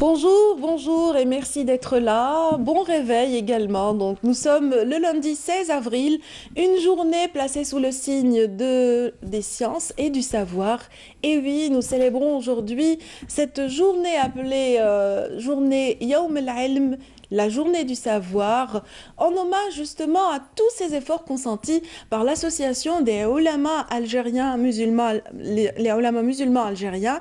Bonjour, bonjour et merci d'être là. Bon réveil également. Donc nous sommes le lundi 16 avril, une journée placée sous le signe des sciences et du savoir. Et oui, nous célébrons aujourd'hui cette journée appelée journée Yawm al-Ilm, la journée du savoir, en hommage justement à tous ces efforts consentis par l'association des ulama algériens musulmans, les ulama musulmans algériens.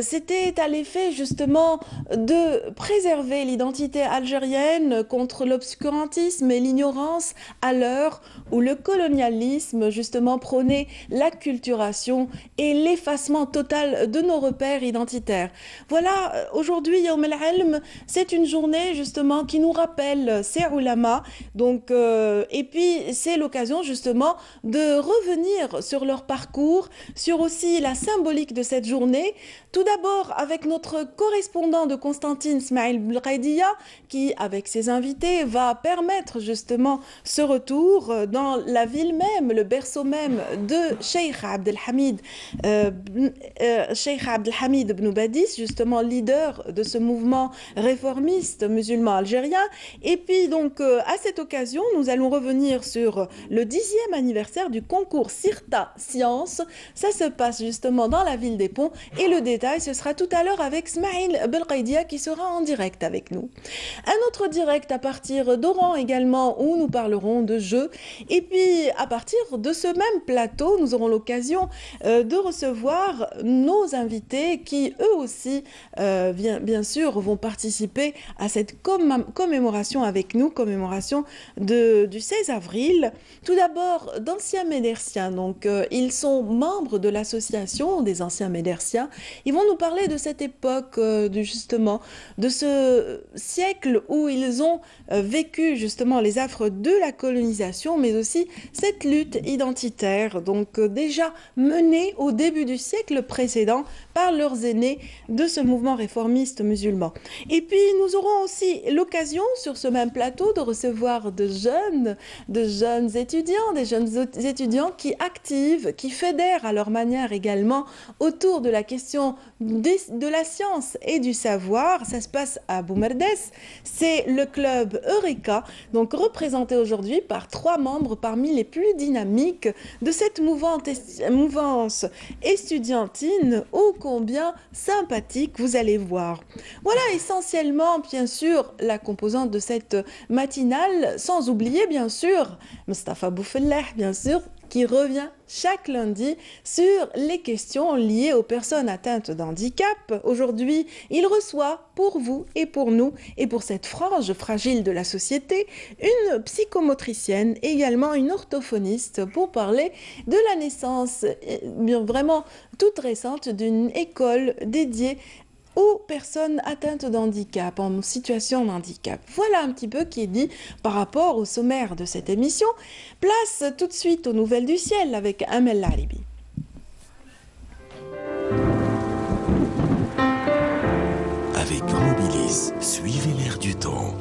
C'était à l'effet justement de préserver l'identité algérienne contre l'obscurantisme et l'ignorance à l'heure où le colonialisme justement prônait l'acculturation et l'effacement total de nos repères identitaires. Voilà, aujourd'hui, Yawm al-Ilm, c'est une journée justement qui nous rappelle ces ulama. Donc, et puis, c'est l'occasion justement de revenir sur leur parcours, sur aussi la symbolique de cette journée. Tout d'abord, avec notre correspondant de Constantine, Smaïl Belkhaïdia, qui, avec ses invités, va permettre justement ce retour dans la ville même, le berceau même de Cheikh Abdelhamid, Cheikh Abdelhamid Ibn Badis, justement leader de ce mouvement réformiste musulman algérien. Et puis donc, à cette occasion, nous allons revenir sur le 10e anniversaire du concours Sirta Sciences. Ça se passe justement dans la ville des Ponts et le détail, ce sera tout à l'heure avec Smaïl Belkhaïdia qui sera en direct avec nous. Un autre direct à partir d'Oran également où nous parlerons de jeux. Et puis à partir de ce même plateau, nous aurons l'occasion de recevoir nos invités qui eux aussi, bien sûr, vont participer à cette commémoration avec nous, commémoration du 16 avril. Tout d'abord, d'anciens médersiens. Donc ils sont membres de l'association des anciens médersiens. Ils vont nous parler de cette époque, justement, de ce siècle où ils ont vécu justement les affres de la colonisation, mais aussi cette lutte identitaire, donc déjà menée au début du siècle précédent par leurs aînés de ce mouvement réformiste musulman. Et puis nous aurons aussi l'occasion sur ce même plateau de recevoir de jeunes étudiants, des jeunes étudiants qui activent, qui fédèrent à leur manière également autour de la question de la science et du savoir. Ça se passe à Boumerdès. C'est le club Eureka, donc représenté aujourd'hui par 3 membres parmi les plus dynamiques de cette mouvance estudiantine ô combien sympathique, vous allez voir. Voilà essentiellement, bien sûr, la composante de cette matinale, sans oublier, bien sûr, Mustapha Boufellah, bien sûr, qui revient chaque lundi sur les questions liées aux personnes atteintes d'handicap. Aujourd'hui, il reçoit pour vous et pour nous et pour cette frange fragile de la société une psychomotricienne, également une orthophoniste pour parler de la naissance vraiment toute récente d'une école dédiée aux personnes atteintes d'handicap, en situation de handicap. Voilà un petit peu qui est dit par rapport au sommaire de cette émission. Place tout de suite aux nouvelles du ciel avec Amel Laribi. Avec Mobilis, suivez l'air du temps.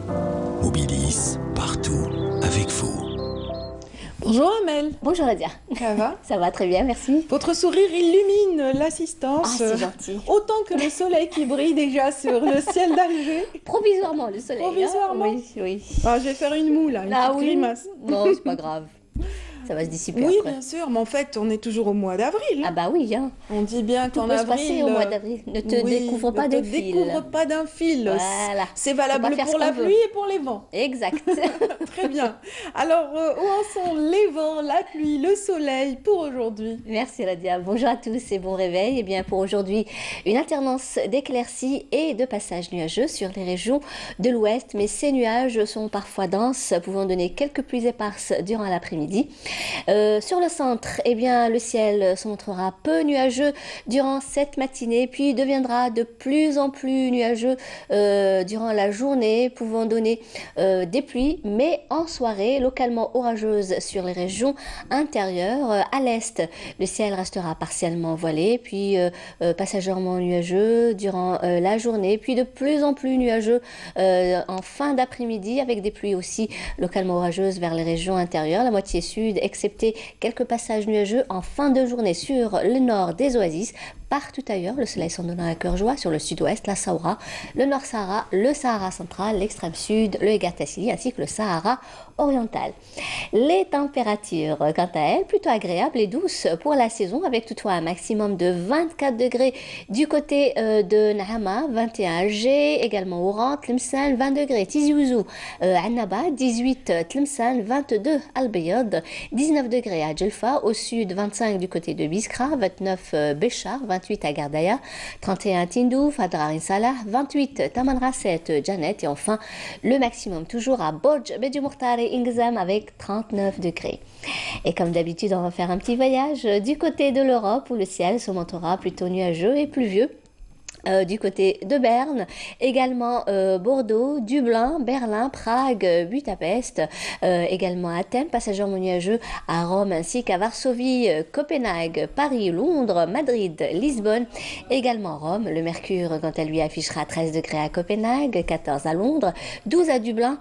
Mobilis, partout, avec vous. Bonjour Amel. Bonjour Nadia. Ça va? Ça va très bien, merci. Votre sourire illumine l'assistance. Ah, c'est gentil. Autant que le soleil qui brille déjà sur le ciel d'Alger. Provisoirement, le soleil. Provisoirement? Hein? Oui. Ah, je vais faire une moue là, une petite grimace. Non, c'est pas grave. Ça va se dissiper oui, après. bien sûr, mais en fait, on est toujours au mois d'avril. Ah bah oui, hein. On dit bien Tout qu'en peut se avril... passer au mois d'avril. Ne te découvre pas d'un fil. Ne te découvre pas d'un fil. Voilà. C'est valable pour la pluie et pour les vents. Exact. Très bien. Alors, où en sont les vents, la pluie, le soleil pour aujourd'hui? Merci Nadia. Bonjour à tous et bon réveil. Eh bien, pour aujourd'hui, une alternance d'éclaircies et de passages nuageux sur les régions de l'ouest. Mais ces nuages sont parfois denses, pouvant donner quelques pluies éparses durant l'après-midi. Sur le centre, eh bien, le ciel se montrera peu nuageux durant cette matinée, puis deviendra de plus en plus nuageux durant la journée, pouvant donner des pluies, mais en soirée, localement orageuses sur les régions intérieures. À l'est, le ciel restera partiellement voilé, puis passagèrement nuageux durant la journée, puis de plus en plus nuageux en fin d'après-midi, avec des pluies aussi localement orageuses vers les régions intérieures, la moitié sud, excepté quelques passages nuageux en fin de journée sur le nord des oasis, Partout ailleurs, le soleil s'en donnera à cœur joie sur le sud-ouest, la Saoura, le Nord Sahara, le Sahara central, l'extrême sud, le Égard Tassili ainsi que le Sahara oriental. Les températures, quant à elles, plutôt agréables et douces pour la saison, avec toutefois un maximum de 24 degrés du côté de Nahama, 21 à Alger, également Oran, Tlemcen, 20 degrés, Tizi Ouzou, Annaba, 18 Tlemcen, 22 Al Bayad, 19 degrés à Djelfa, au sud 25 du côté de Biskra, 29 Béchar, 28 à Gardaya, 31 Tindouf, Adrar Salah, 28 Tamanrasset, Janet et enfin le maximum toujours à Bodj, Bedi Mourtar et Ingzam avec 39 degrés. Et comme d'habitude, on va faire un petit voyage du côté de l'Europe où le ciel se montrera plutôt nuageux et pluvieux. Du côté de Berne, également Bordeaux, Dublin, Berlin, Prague, Budapest, également Athènes, passagèrement nuageux à Rome ainsi qu'à Varsovie, Copenhague, Paris, Londres, Madrid, Lisbonne, également Rome. Le mercure, quant à lui, affichera 13 degrés à Copenhague, 14 à Londres, 12 à Dublin,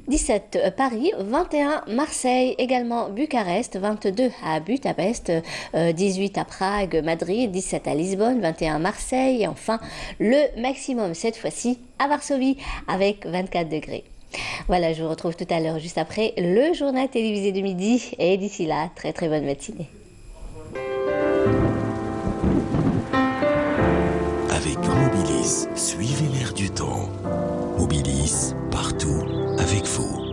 17 Paris, 21 Marseille, également Bucarest, 22 à Budapest, 18 à Prague, Madrid, 17 à Lisbonne, 21 à Marseille et enfin le maximum cette fois-ci à Varsovie avec 24 degrés. Voilà, je vous retrouve tout à l'heure juste après le journal télévisé de midi et d'ici là, très très bonne matinée. Avec Mobilis, suivez l'air du temps. Mobilis, partout avec vous.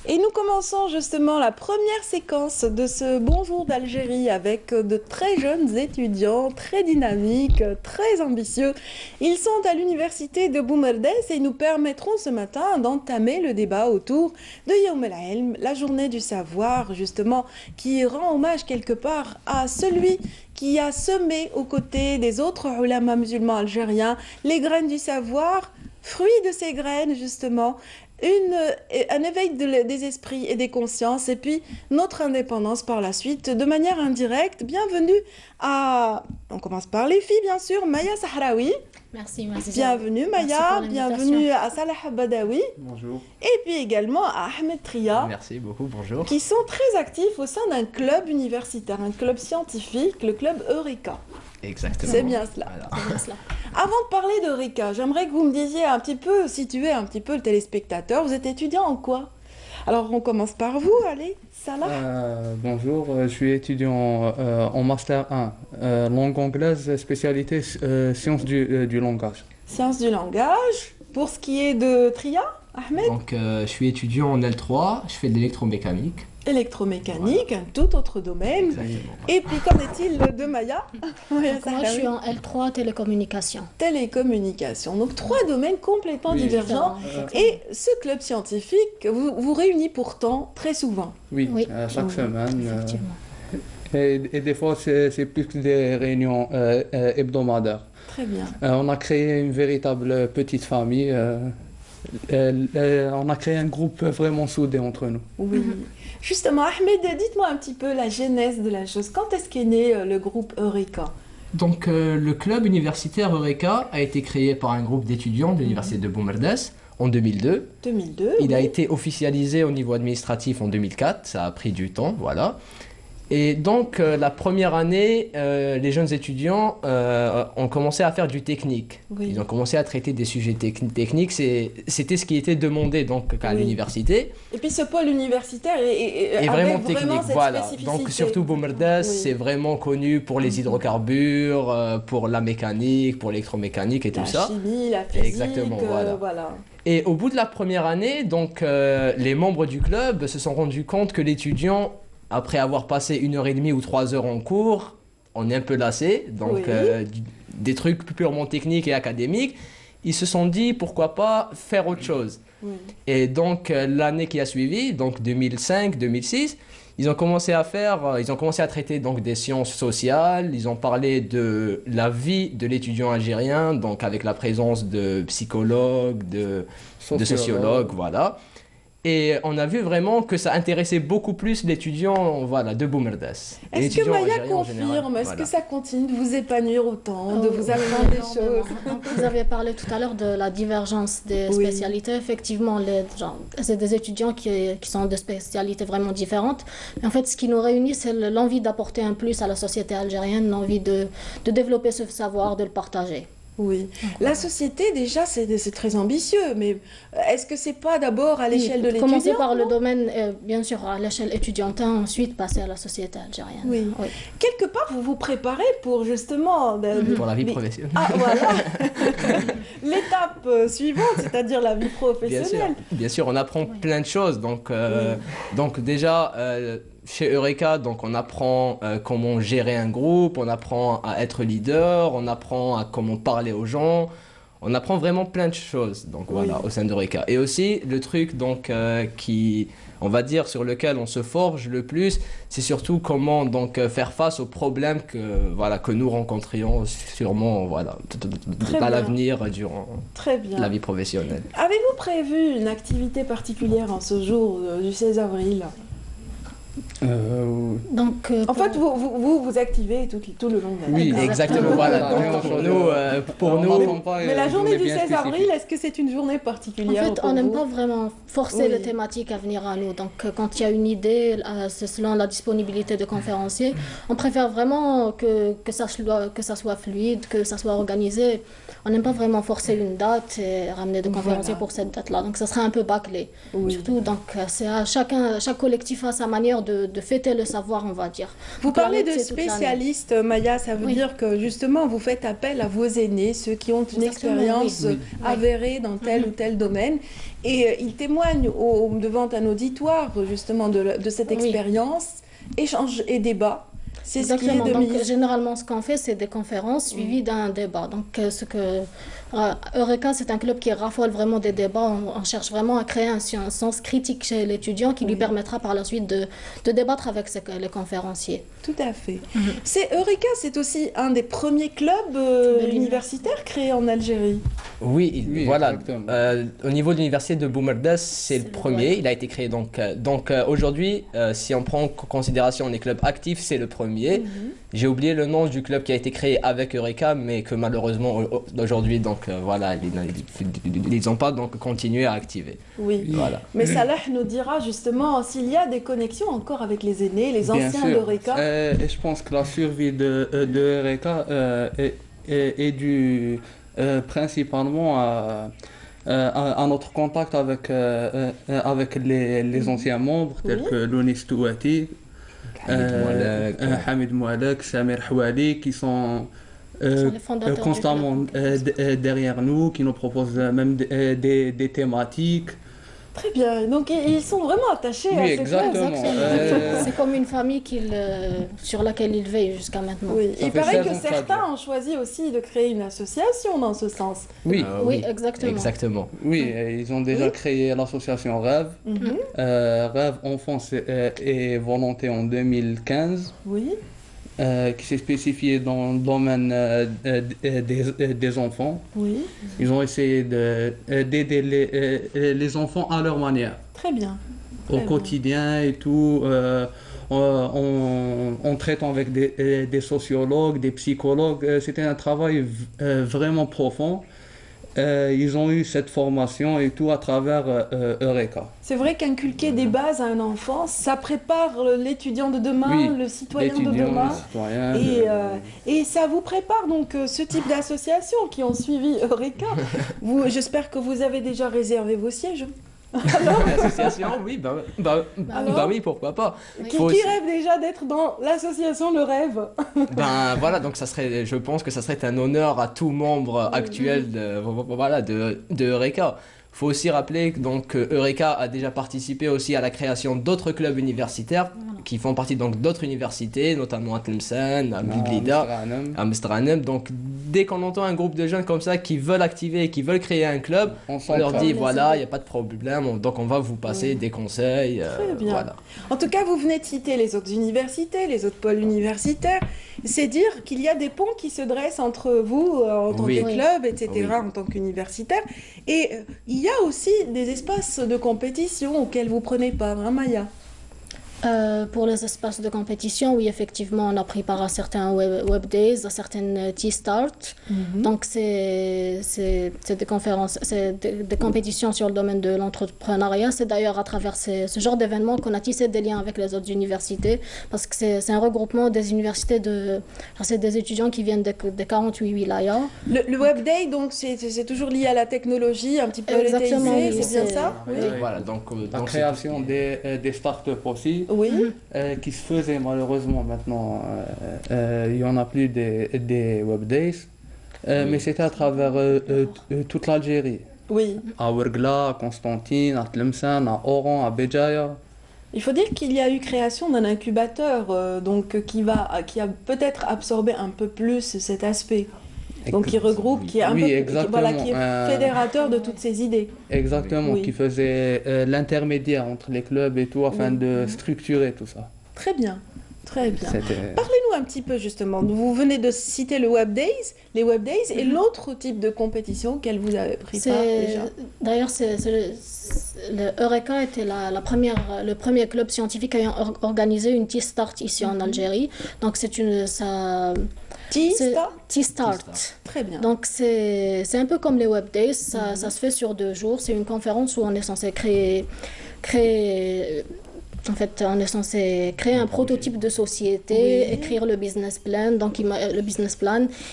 Et nous commençons justement la première séquence de ce Bonjour d'Algérie avec de très jeunes étudiants, très dynamiques, très ambitieux. Ils sont à l'université de Boumerdès et nous permettront ce matin d'entamer le débat autour de Yawm el-Ilm, la journée du savoir justement, qui rend hommage quelque part à celui qui a semé aux côtés des autres ulama musulmans algériens les graines du savoir, fruit de ces graines justement, un éveil des esprits et des consciences et puis notre indépendance par la suite de manière indirecte. Bienvenue à... On commence par les filles bien sûr, Maya Sahraoui. Merci, merci. Bienvenue Maya, bienvenue à Salah Badawi. Bonjour. Et puis également à Ahmed Tria. Merci beaucoup, bonjour. Qui sont très actifs au sein d'un club universitaire, un club scientifique, le club Eureka. Exactement. C'est bien cela. Voilà. C'est bien cela. Avant de parler d'Eureka, j'aimerais que vous me disiez un petit peu, situer un petit peu le téléspectateur. Vous êtes étudiant en quoi? Alors on commence par vous, allez, Salah. Bonjour, je suis étudiant en Master 1, langue anglaise, spécialité sciences du langage. Sciences du langage. Pour ce qui est de Tria, Ahmed, Donc, je suis étudiant en L3, je fais de l'électromécanique. électromécanique, un tout autre domaine. Exactement. Et puis qu'en est-il de Maya? Maya Donc, moi, je suis en L3 télécommunication. Télécommunication. Donc trois domaines complètement Oui. divergents. Et ce club scientifique vous réunit pourtant très souvent. Oui, Oui. chaque semaine. Effectivement. Et des fois, c'est plus que des réunions hebdomadaires. Très bien. On a créé une véritable petite famille. On a créé un groupe vraiment soudé entre nous. Oui. Justement, Ahmed, dites-moi un petit peu la genèse de la chose. Quand est-ce qu'est né le groupe Eureka? Donc, le club universitaire Eureka a été créé par un groupe d'étudiants de l'université de Boumerdès en 2002. 2002. Il a été officialisé au niveau administratif en 2004, ça a pris du temps, voilà. Et donc, la première année, les jeunes étudiants ont commencé à faire du technique. Oui. Ils ont commencé à traiter des sujets techniques, c'était ce qui était demandé donc, à l'université. Et puis ce pôle universitaire Et avait vraiment technique, cette voilà. spécificité. Donc surtout Boumerdès, Oui. c'est vraiment connu pour les hydrocarbures, pour la mécanique, pour l'électromécanique et tout La ça. chimie, la physique, Exactement, voilà. Et au bout de la première année, donc les membres du club se sont rendus compte que l'étudiant, après avoir passé 1h30 ou 3 heures en cours, on est un peu lassé, donc Oui. des trucs purement techniques et académiques, ils se sont dit pourquoi pas faire autre chose. Oui. Et donc l'année qui a suivi, donc 2005-2006, ils ont commencé à traiter donc des sciences sociales, ils ont parlé de la vie de l'étudiant algérien, donc avec la présence de psychologues, de sociologues, voilà. Et on a vu vraiment que ça intéressait beaucoup plus l'étudiant, voilà, de Boumerdès. Et Est-ce que l'étudiant Maya algérien en général, confirme? Est-ce voilà. que ça continue de vous épanouir autant, de vous apprendre des énormément. choses? Donc, vous avez parlé tout à l'heure de la divergence des Oui. spécialités. Effectivement, c'est des étudiants qui sont de spécialités vraiment différentes. Mais en fait, ce qui nous réunit, c'est l'envie d'apporter un plus à la société algérienne, l'envie de développer ce savoir, de le partager. Oui. La société, déjà, c'est très ambitieux, mais est-ce que c'est pas d'abord à l'échelle de l'étudiant? Commencer par le domaine, bien sûr, à l'échelle étudiantine, ensuite passer à la société algérienne. Oui. Quelque part, vous vous préparez pour justement... Pour la vie professionnelle. Ah, voilà. L'étape suivante, c'est-à-dire la vie professionnelle. Bien sûr, on apprend plein de choses. Donc déjà, chez Eureka, donc on apprend comment gérer un groupe, on apprend à être leader, on apprend à comment parler aux gens. On apprend vraiment plein de choses donc, voilà, au sein d'Eureka. Et aussi, le truc donc, qui, on va dire, sur lequel on se forge le plus, c'est surtout comment donc, faire face aux problèmes que nous rencontrions sûrement voilà, à l'avenir durant la vie professionnelle. Avez-vous prévu une activité particulière en ce jour du 16 avril? Donc, En fait, vous activez tout le long de l'année. Oui, exactement. Voilà. Donc, pour nous, mais la journée du 16 avril, est-ce que c'est une journée particulière? En fait, on n'aime pas vraiment forcer les thématiques à venir à nous. Donc, quand il y a une idée, c'est selon la disponibilité de conférenciers. On préfère vraiment que ça soit fluide, que ça soit organisé. On n'aime pas vraiment forcer une date et ramener des conférenciers pour cette date-là. Donc, ça serait un peu bâclé. Surtout, donc, c'est à chaque collectif a sa manière de fêter le savoir, on va dire. Vous parlez de spécialistes, Maya, ça veut dire que justement vous faites appel à vos aînés, ceux qui ont une expérience avérée dans tel ou tel domaine, et ils témoignent devant un auditoire justement de cette expérience, échange et débat. C'est ce qui est de Donc, généralement, ce qu'on fait, c'est des conférences suivies d'un débat. Donc, Eureka, c'est un club qui raffole vraiment des débats. On cherche vraiment à créer un sens critique chez l'étudiant qui lui permettra par la suite de débattre avec les conférenciers. Tout à fait. Eureka, c'est aussi un des premiers clubs universitaires créés en Algérie. Oui, voilà. Au niveau de l'université de Boumerdès, c'est le premier. Il a été créé donc aujourd'hui, si on prend en considération les clubs actifs, c'est le premier. J'ai oublié le nom du club qui a été créé avec Eureka, mais que malheureusement aujourd'hui, donc voilà, ils n'ont pas donc continué à activer. Oui. Voilà. Mais Salah nous dira justement s'il y a des connexions encore avec les aînés, les anciens d'Eureka. Et je pense que la survie de Eureka est due principalement à notre contact avec les anciens membres, tels que Lounis Touati, Hamid Moualek, Samir Houali, qui sont constamment derrière nous, qui nous proposent même des thématiques. Très bien, donc ils sont vraiment attachés à cette exactement. C'est comme une famille sur laquelle ils veillent jusqu'à maintenant. Oui. Il paraît que certains ont choisi aussi de créer une association dans ce sens. Oui, exactement. Oui, ils ont déjà créé l'association Rêve, Rêve Enfance et Volonté en 2015. Oui. Qui s'est spécifié dans le domaine des enfants. Oui. Ils ont essayé d'aider les enfants à leur manière. Très bien. Au quotidien et tout, en traitant avec des sociologues, des psychologues. C'était un travail vraiment profond. Ils ont eu cette formation et tout à travers Eureka. C'est vrai qu'inculquer des bases à un enfant, ça prépare l'étudiant de demain, Oui, le citoyen de l'étudiant, demain. le citoyen, Et ça vous prépare donc ce type d'associations qui ont suivi Eureka. J'espère que vous avez déjà réservé vos sièges. L'association, oui, Alors oui, pourquoi pas. Qui Faut aussi- rêve déjà d'être dans l'association Le Rêve? Ben voilà, donc ça serait, je pense que ça serait un honneur à tout membre actuel de Eureka. Faut aussi rappeler que donc Eureka a déjà participé aussi à la création d'autres clubs universitaires qui font partie donc d'autres universités, notamment à Tlemcen, à Blida, à Mestranhem. Donc dès qu'on entend un groupe de jeunes comme ça qui veulent activer, qui veulent créer un club, on leur dit voilà, il n'y a pas de problème, donc on va vous passer des conseils. Très bien. Voilà. En tout cas, vous venez de citer les autres universités, les autres pôles universitaires. C'est dire qu'il y a des ponts qui se dressent entre vous en tant Oui. que club, etc., Oui. en tant qu'universitaire. Et il y a aussi des espaces de compétition auxquels vous prenez part, hein, Maya? Pour les espaces de compétition, oui, effectivement, on a pris part à certains web days, à certaines T-Start. Donc, c'est des conférences, c'est des compétitions sur le domaine de l'entrepreneuriat. C'est d'ailleurs à travers ce genre d'événements qu'on a tissé des liens avec les autres universités, parce que c'est un regroupement des universités c'est des étudiants qui viennent des 48 wilayas. Le Web Day, donc, c'est toujours lié à la technologie, un petit peu Exactement, l'été, oui, c'est bien c'est- ça? Oui. Voilà, donc, La donc création des startups aussi, Oui. qui se faisaient malheureusement maintenant. Il n'y en a plus des Web Days, mais c'était à travers toute l'Algérie. Oui. À Ouergla, à Constantine, à Tlemcen, à Oran, à Béjaïa. Il faut dire qu'il y a eu création d'un incubateur donc, qui a peut-être absorbé un peu plus cet aspect. Donc qui regroupe, qui est un Oui, peu, exactement. qui est fédérateur de toutes ces idées. Exactement, Oui. qui faisait l'intermédiaire entre les clubs et tout afin de structurer tout ça. Très bien, très bien. C'était- Parlez-nous un petit peu justement. Vous venez de citer le Web Days, les Web Days et l'autre type de compétition auquel vous avez pris part déjà. D'ailleurs, le Eureka était le premier club scientifique ayant organisé une T-Start ici en Algérie. Donc, T-Start. T-Start. Très bien. Donc, c'est un peu comme les Web Days. Ça se fait sur 2 jours. C'est une conférence où on est censé créer en fait, on est censé créer un prototype de société, Oui. écrire le business plan,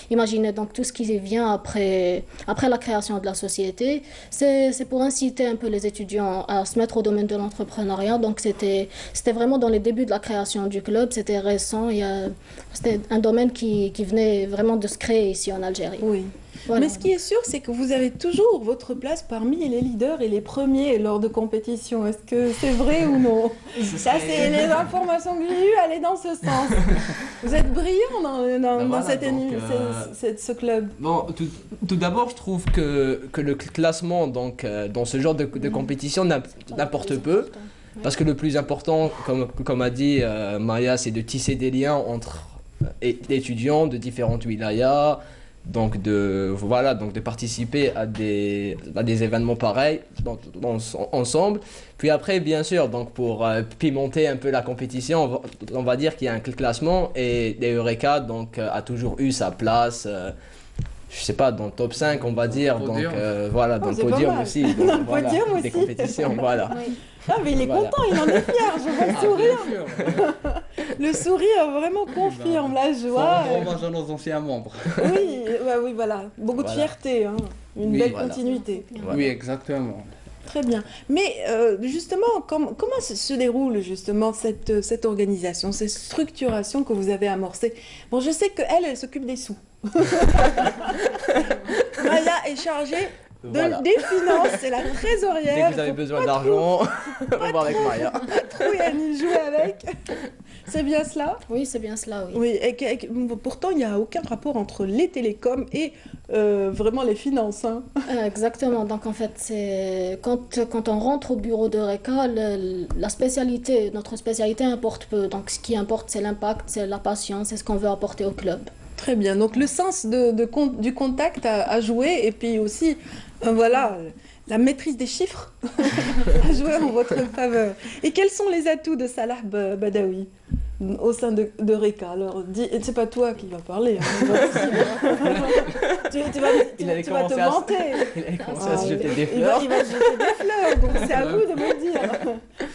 imaginer donc tout ce qui vient après la création de la société. C'est pour inciter un peu les étudiants à se mettre au domaine de l'entrepreneuriat. Donc c'était vraiment dans les débuts de la création du club, c'était récent. C'était un domaine qui venait vraiment de se créer ici en Algérie. Oui. Voilà. Mais ce qui est sûr, c'est que vous avez toujours votre place parmi les leaders et les premiers lors de compétitions. Est-ce que c'est vrai ou non? Ça, c'est les informations que j'ai eues, aller dans ce sens. Vous êtes brillant dans voilà, cette donc, ce club. Bon, tout d'abord, je trouve que le classement donc, dans ce genre de compétition n'importe peu. Parce que le plus important, comme a dit Maya, c'est de tisser des liens entre étudiants de différentes wilayas. Donc de participer à des événements pareils ensemble. Puis après, bien sûr, donc pour pimenter un peu la compétition, on va dire qu'il y a un classement et Eureka donc a toujours eu sa place. Je sais pas, dans le top 5, on va dire. Donc voilà, dans le c'est pas podium mal. aussi. Dans le voilà, podium des aussi. compétitions, voilà. Ah, mais il est Voilà. content, il en est fier, je vois le sourire. Le sourire vraiment confirme la joie. Rendre hommage à nos anciens membres. Oui, voilà. Beaucoup de Voilà. fierté, hein. Une Oui, belle voilà. continuité. Voilà. Oui, exactement. Très bien. Mais justement, comment se déroule justement cette organisation, cette structuration que vous avez amorcée? Bon, je sais qu'elle, elle s'occupe des sous. Maya est chargée Voilà. des finances, c'est la Dès trésorière. que vous avez Faut besoin d'argent, on va voir avec Maya. pas trop y jouer avec. C'est bien cela? Oui, c'est bien cela, oui. Oui, pourtant, il n'y a aucun rapport entre les télécoms et vraiment les finances. Hein. Exactement. Donc, en fait, c'est quand on rentre au bureau d'Eureka, notre spécialité importe peu. Donc, ce qui importe, c'est l'impact, c'est la passion, c'est ce qu'on veut apporter au club. Très bien. Donc, le sens du contact à jouer et puis aussi, voilà, la maîtrise des chiffres a joué en votre faveur. Et quels sont les atouts de Salah Badawi au sein de Reka? Alors, c'est pas toi qui vas parler. Hein, tu vas te vanter. Il allait commencer à se jeter des fleurs. Il va se jeter des fleurs, donc c'est à vous de me dire.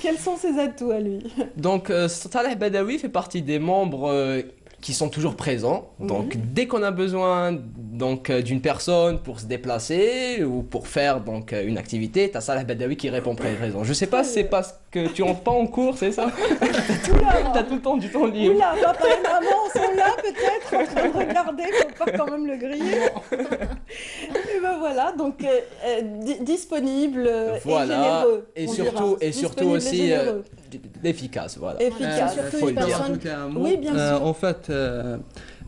Quels sont ses atouts à lui? Donc, Salah Badawi fait partie des membres qui sont toujours présents. Donc, dès qu'on a besoin d'une personne pour se déplacer ou pour faire une activité, t'as Salah Badawi qui répond présent. Je sais pas si c'est parce que tu rentres pas en cours, c'est ça? T'as tout le temps du temps libre. Oula, papa et maman sont là peut-être en train de regarder, faut pas quand même le griller. Et ben voilà, donc disponible voilà. et généreux. Et surtout aussi efficace, voilà. Efficace. Faut le dire. Ajouter un mot. Oui, bien sûr. En fait,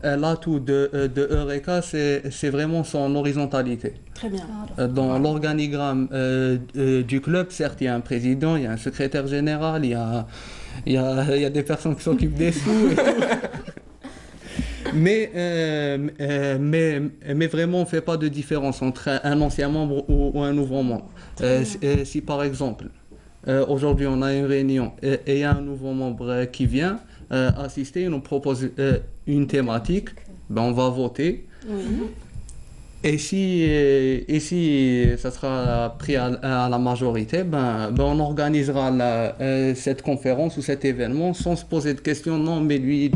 l'atout de Eureka, c'est vraiment son horizontalité. Très bien. Dans l'organigramme du club, certes, il y a un président, il y a un secrétaire général, il y a des personnes qui s'occupent des sous et tout. Mais vraiment, on ne fait pas de différence entre un ancien membre ou un nouveau membre. Si par exemple, aujourd'hui on a une réunion et il y a un nouveau membre qui vient assister, il nous propose une thématique, ben on va voter. Oui. Et si ça sera pris à la majorité, ben on organisera cette conférence ou cet événement sans se poser de questions. Non, mais lui,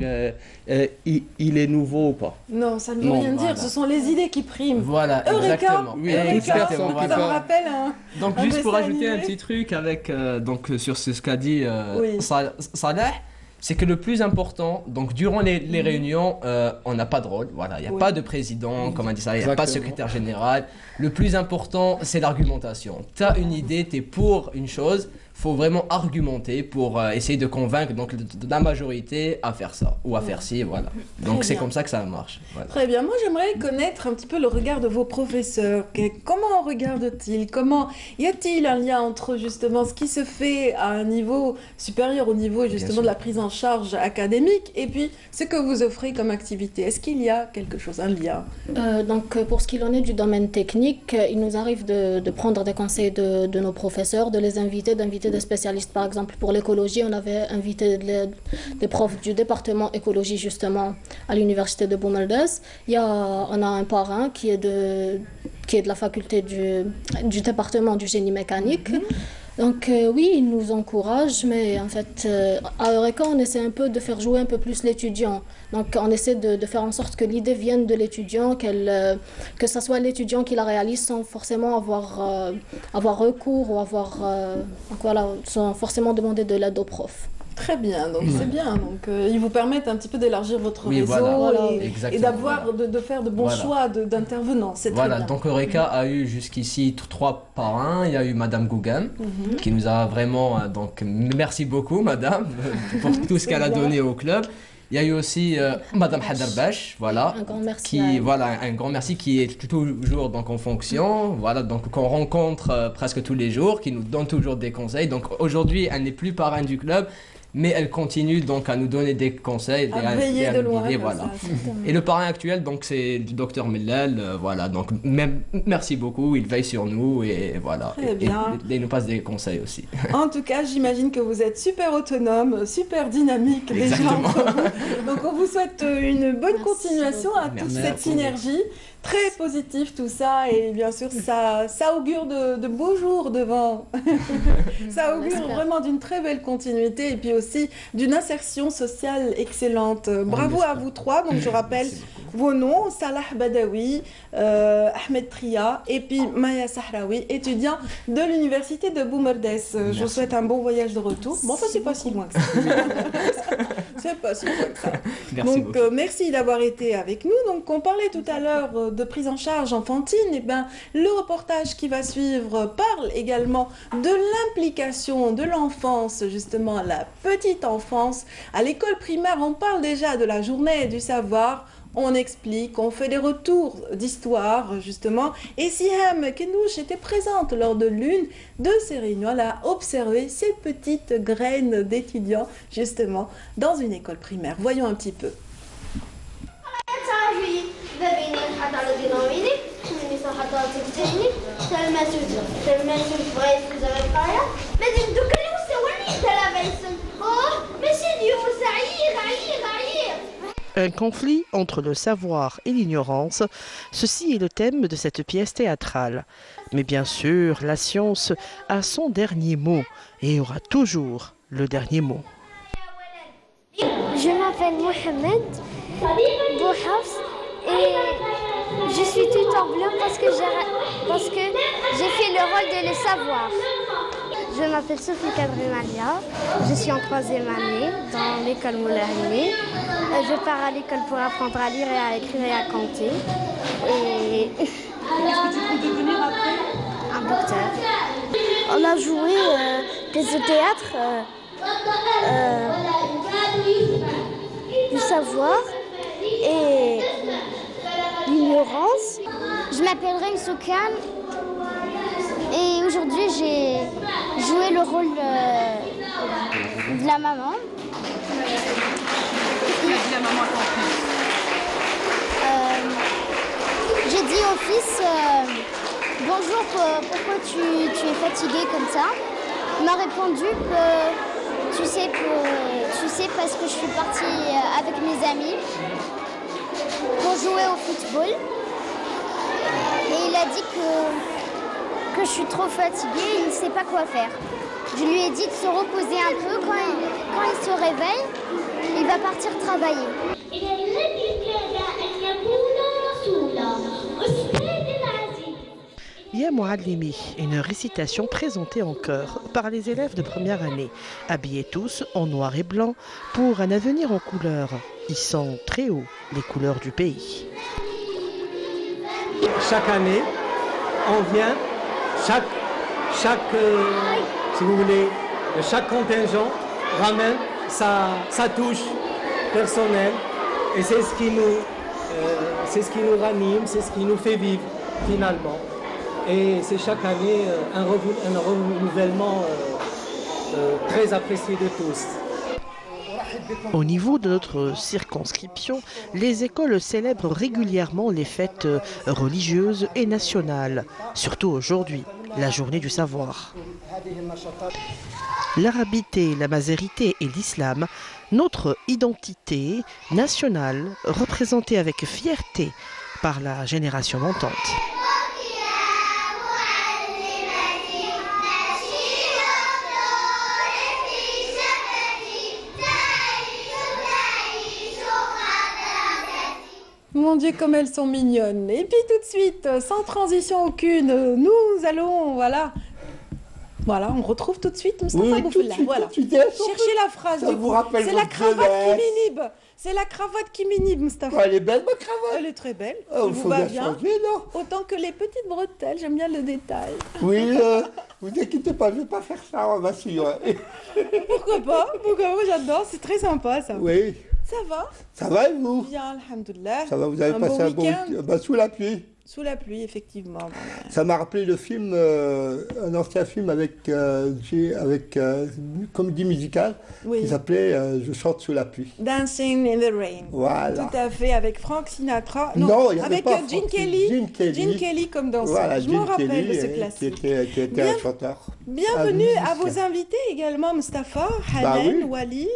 il est nouveau ou pas. Non, ça ne veut rien dire. Ce sont les idées qui priment. Voilà, Eureka, exactement. Oui, Eureka, toute personne ça me rappelle Donc un juste pour dessin ajouter un animé. petit truc avec sur ce qu'a dit Oui. Salah, c'est que le plus important, donc durant les réunions, on n'a pas de rôle, voilà, il n'y a Oui. pas de président, comme a dit ça, il n'y a pas de Exactement. secrétaire général. Le plus important, c'est l'argumentation. Tu as une idée, tu es pour une chose, faut vraiment argumenter pour essayer de convaincre la majorité à faire ça ou à faire ci, voilà. Donc c'est bien. comme ça que ça marche. Voilà. Très bien. Moi, j'aimerais connaître un petit peu le regard de vos professeurs. Comment regardent-ils? Comment y a-t-il un lien entre justement ce qui se fait à un niveau supérieur au niveau justement sûr. de la prise en charge académique et puis ce que vous offrez comme activité? Est-ce qu'il y a quelque chose, un lien? Donc, pour ce qu'il en est du domaine technique, il nous arrive de prendre des conseils de nos professeurs, de les inviter, d'inviter des spécialistes. Par exemple, pour l'écologie, on avait invité des profs du département écologie, justement, à l'université de Boumerdès. On a un parrain qui est de la faculté du département du génie mécanique. Donc oui, ils nous encouragent, mais en fait, à Eureka, on essaie un peu de faire jouer un peu plus l'étudiant. Donc on essaie de faire en sorte que l'idée vienne de l'étudiant, que ce soit l'étudiant qui la réalise sans forcément avoir recours ou sans forcément demander de l'aide au prof. Très bien, donc c'est bien. Donc ils vous permettent un petit peu d'élargir votre Oui, réseau voilà. et Exactement, d'avoir de faire de bons Voilà. choix d'intervenants. C'est très Voilà, bien. donc Eureka a eu jusqu'ici 3 parrains. Il y a eu Madame Gougan qui nous a vraiment, merci beaucoup Madame pour tout ce qu'elle a donné au club. Il y a eu aussi Madame Hadarbash, voilà, Un grand merci à elle. un grand merci qui est toujours en fonction, voilà, donc qu'on rencontre presque tous les jours, qui nous donne toujours des conseils. Donc aujourd'hui, elle n'est plus parrain du club, mais elle continue donc à nous donner des conseils À et veiller à de nous loin. guider, comme voilà. ça, c'est- Et le parrain actuel, donc c'est le docteur Mellal, voilà, donc merci beaucoup, il veille sur nous et voilà, Très bien. et il nous passe des conseils aussi. En tout cas, j'imagine que vous êtes super autonome, super dynamique déjà Exactement. entre vous. Donc on vous souhaite une bonne Merci continuation à beaucoup. toute Merci cette synergie. Très positif tout ça et bien sûr ça augure de beaux jours devant. Ça augure espère. vraiment d'une très belle continuité et puis aussi d'une insertion sociale excellente. Bravo à vous trois. Donc je rappelle vos noms, Salah Badawi, Ahmed Tria et puis Maya Sahraoui, étudiant de l'université de Boumerdès. Je vous souhaite un bon voyage de retour. Bon, enfin, c'est pas si loin que ça. C'est pas si loin que ça. Merci Donc, beaucoup. merci d'avoir été avec nous. Donc, on parlait tout à l'heure de prise en charge enfantine. Et ben, le reportage qui va suivre parle également de l'implication de l'enfance, justement, la petite enfance. À l'école primaire, on parle déjà de la journée du savoir. On explique, on fait des retours d'histoire, justement. Et Siham Kenouch était présente lors de l'une de ces réunions. Elle a observé ces petites graines d'étudiants, justement, dans une école primaire. Voyons un petit peu. تعرفي ذا بين الحد على الديناميك من يسمى محطاتك تاني تلمسوا بغيت زبقايا لازم تكلموا سواني تلابسهم ماشي ديوس عيير Un conflit entre le savoir et l'ignorance, ceci est le thème de cette pièce théâtrale. Mais bien sûr, la science a son dernier mot et aura toujours le dernier mot. Je m'appelle Mohamed Bouhafs et je suis toute en bleu parce que j'ai fait le rôle de le savoir. Je m'appelle Sophie Kadrimalia, je suis en 3e année dans l'école Moulahini. Je pars à l'école pour apprendre à lire et à écrire et à compter. Et Qu'est-ce que tu peux devenir après? un docteur. On a joué pièces de théâtre, du savoir et l'ignorance. Je m'appelle Reim Soukan et aujourd'hui j'ai joué le rôle de la maman. Qu'est-ce que dit la maman à ton fils? J'ai dit au fils bonjour, pourquoi tu es fatigué comme ça? Il m'a répondu que tu sais parce que je suis partie avec mes amis pour jouer au football. Et il a dit que je suis trop fatiguée, il ne sait pas quoi faire. Je lui ai dit de se reposer un peu, quand il se réveille, il va partir travailler. Ya Mouallimi, une récitation présentée en chœur par les élèves de première année, habillés tous en noir et blanc pour un avenir en couleurs, hissant très haut les couleurs du pays. Chaque année, on vient, si vous voulez, chaque contingent ramène sa touche personnelle et c'est ce qui nous ranime, c'est ce qui nous fait vivre finalement. Et c'est chaque année un renouvellement très apprécié de tous. Au niveau de notre circonscription, les écoles célèbrent régulièrement les fêtes religieuses et nationales, surtout aujourd'hui, la journée du savoir. L'arabité, la mazérité et l'islam, notre identité nationale représentée avec fierté par la génération montante. Mon Dieu, comme elles sont mignonnes. Et puis tout de suite, sans transition aucune, nous allons, voilà, on retrouve tout de suite Moustapha Boufella. Voilà. Cherchez la phrase ça du vous coup. rappelle C'est la votre cravate jeunesse. qui m'inhibe. C'est la cravate qui m'inhibe, Moustapha. Elle est belle, ma cravate. Elle est très belle. Ah, Elle il vous faut va bien bien. changer, non? Autant que les petites bretelles, j'aime bien le détail. Oui, vous inquiétez pas, je vais pas faire ça, on m'assure. Pourquoi pas? Moi j'adore, c'est très sympa ça. Oui. Ça va? Ça va et vous? Bien, alhamdoulilah. Ça va, vous avez passé un bon week-end sous la pluie? Sous la pluie, effectivement. Ça m'a rappelé le film, un ancien film avec une comédie musicale qui s'appelait Je chante sous la pluie. Dancing in the Rain. Voilà. Tout à fait, avec Frank Sinatra. Non, il y avait avec pas Gene Frank, Kelly. Gene Kelly comme danseur. Voilà, Je me rappelle de ce classique. qui était un chanteur. Bienvenue à vos invités également, Mustafa, Hanan, Wali.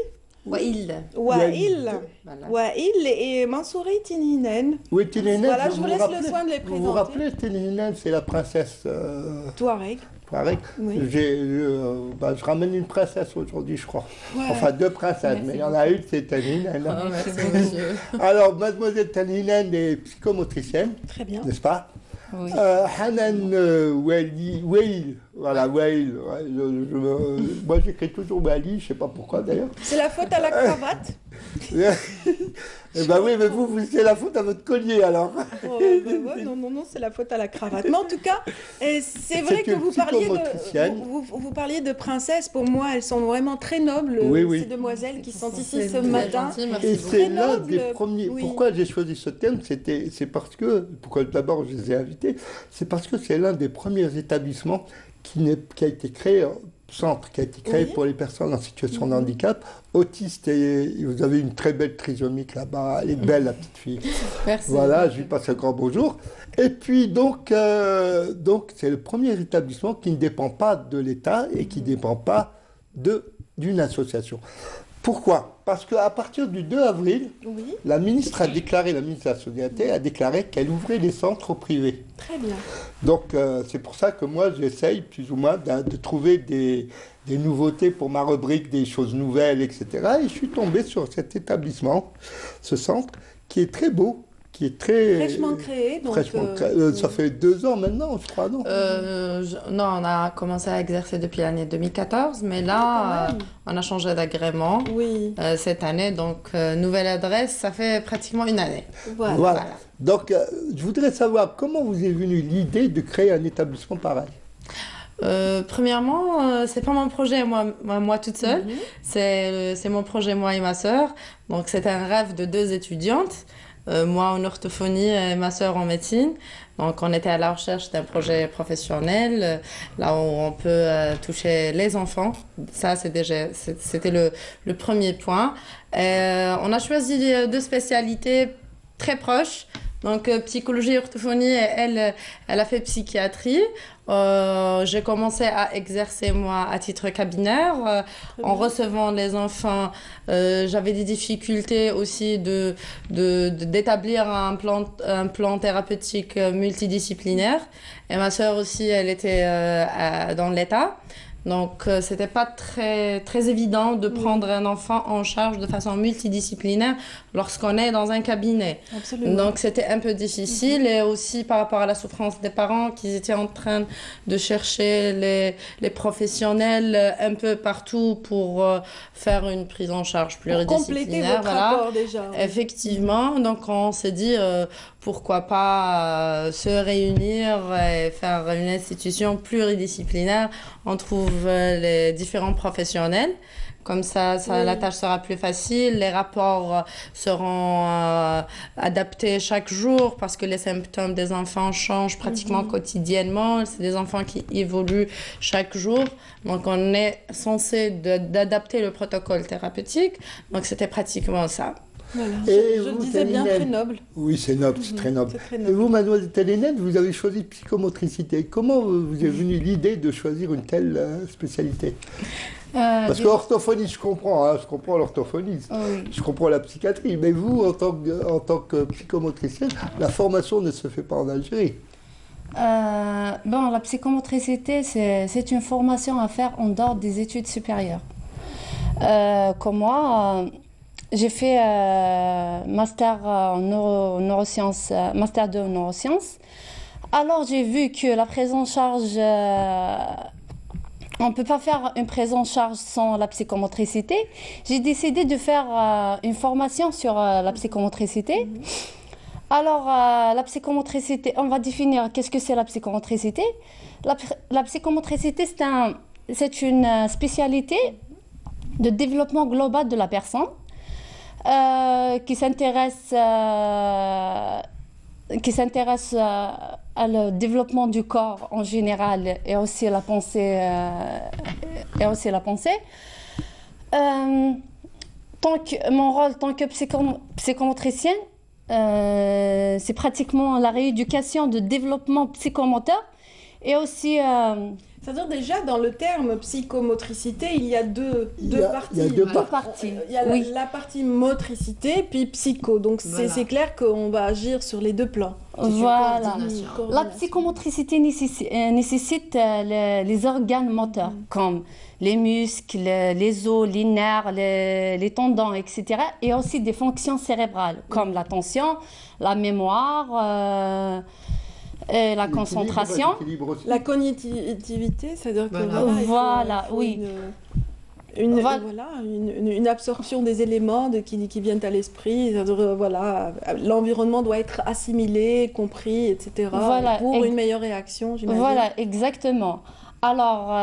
Wail et Mansouri Tinhinen. Oui, Tinhinen. Voilà, je vous laisse le soin de les présenter. Vous vous rappelez, Tinhinen, c'est la princesse Touareg. Oui. Je ramène une princesse aujourd'hui, je crois. Ouais. Enfin, deux princesses, mais il y en a une, c'est Tinhinen. Oh, merci, monsieur. Alors, mademoiselle Tinhinen est psychomotricienne. Très bien. N'est-ce pas? Oui. Hanan Wail, voilà, Wail. Ouais, moi, j'écris toujours Wali, je ne sais pas pourquoi d'ailleurs. C'est la faute à la cravate. Eh ben oui, mais vous, c'est la faute à votre collier alors. Oh, non, c'est la faute à la cravate. Mais en tout cas, c'est vrai que vous parliez de princesses. Pour moi, elles sont vraiment très nobles, ces demoiselles qui sont ici ce matin. Et c'est l'un des premiers. Oui. Pourquoi j'ai choisi ce thème? C'est parce que, pourquoi d'abord je les ai invités, c'est parce que c'est l'un des premiers établissements qui a été créé centre qui a été créé pour les personnes en situation de handicap, autistes, et vous avez une très belle trisomique là-bas. Elle est belle, la petite fille. Merci. Voilà, je lui passe un grand bonjour. Et puis, donc c'est le premier établissement qui ne dépend pas de l'État et qui ne dépend pas d'une association. Pourquoi? Parce qu'à partir du 2 avril, la ministre de la Solidarité a déclaré qu'elle ouvrait les centres au privé. Très bien. Donc c'est pour ça que moi j'essaye plus ou moins de trouver des nouveautés pour ma rubrique, des choses nouvelles, etc. Et je suis tombé sur cet établissement, ce centre, qui est très beau, qui est très... Fraîchement créé. Donc, ça fait 2 ans maintenant, je crois, non? Non, on a commencé à exercer depuis l'année 2014, mais là, on a changé d'agrément cette année. Donc, nouvelle adresse, ça fait pratiquement une année. Voilà. Donc, je voudrais savoir comment vous est venue l'idée de créer un établissement pareil? Premièrement, c'est pas mon projet moi toute seule, c'est mon projet moi et ma sœur. Donc, c'est un rêve de 2 étudiantes. Moi en orthophonie et ma sœur en médecine. Donc on était à la recherche d'un projet professionnel, là où on peut toucher les enfants. Ça, c'était le premier point. On a choisi 2 spécialités très proches. Donc psychologie et orthophonie, elle a fait psychiatrie. J'ai commencé à exercer moi à titre cabillaire en recevant les enfants. J'avais des difficultés aussi d'établir un plan thérapeutique multidisciplinaire. Et ma sœur aussi, elle était dans l'État. Donc, c'était pas très évident de prendre un enfant en charge de façon multidisciplinaire lorsqu'on est dans un cabinet. Absolument. Donc, c'était un peu difficile et aussi par rapport à la souffrance des parents qui étaient en train de chercher les professionnels un peu partout pour faire une prise en charge pluridisciplinaire. Pour compléter votre rapport déjà. Effectivement. Donc, on s'est dit pourquoi pas se réunir et faire une institution pluridisciplinaire. On trouve les différents professionnels. Comme ça, la tâche sera plus facile. Les rapports seront adaptés chaque jour parce que les symptômes des enfants changent pratiquement quotidiennement. C'est des enfants qui évoluent chaque jour. Donc, on est censé d'adapter le protocole thérapeutique. Donc, c'était pratiquement ça. Voilà. Et je vous, disais bien très noble. Oui, c'est noble, c'est très noble. Très noble. Et vous, mademoiselle Hénène, vous avez choisi psychomotricité. Comment vous est venue l'idée de choisir une telle spécialité? Parce que l'orthophonie, je comprends l'orthophonie, je comprends la psychiatrie, mais vous, en tant que psychomotricienne, la formation ne se fait pas en Algérie. La psychomotricité, c'est une formation à faire en dehors des études supérieures. Comme moi, j'ai fait master en neurosciences, master 2 en neurosciences. Alors j'ai vu que la prise en charge, on ne peut pas faire une prise en charge sans la psychomotricité. J'ai décidé de faire une formation sur la psychomotricité. Alors la psychomotricité, on va définir qu'est-ce que c'est la psychomotricité. La psychomotricité, c'est une spécialité de développement global de la personne. Qui s'intéresse à le développement du corps en général et aussi la pensée. Mon rôle en tant que psychomotricienne, c'est pratiquement la rééducation de développement psychomoteur et aussi... C'est-à-dire déjà dans le terme psychomotricité, il y a deux parties. Il y a deux parties. Il y a la partie motricité puis psycho. Donc c'est clair qu'on va agir sur les 2 plans. Voilà. La psychomotricité nécessite les organes moteurs comme les muscles, les os, les nerfs, les tendons, etc. Et aussi des fonctions cérébrales comme l'attention, la mémoire... et la concentration. La cognitivité, c'est-à-dire que une absorption des éléments qui viennent à l'esprit. L'environnement doit être assimilé, compris, etc. Pour une meilleure réaction, j'imagine. Voilà, exactement. Alors,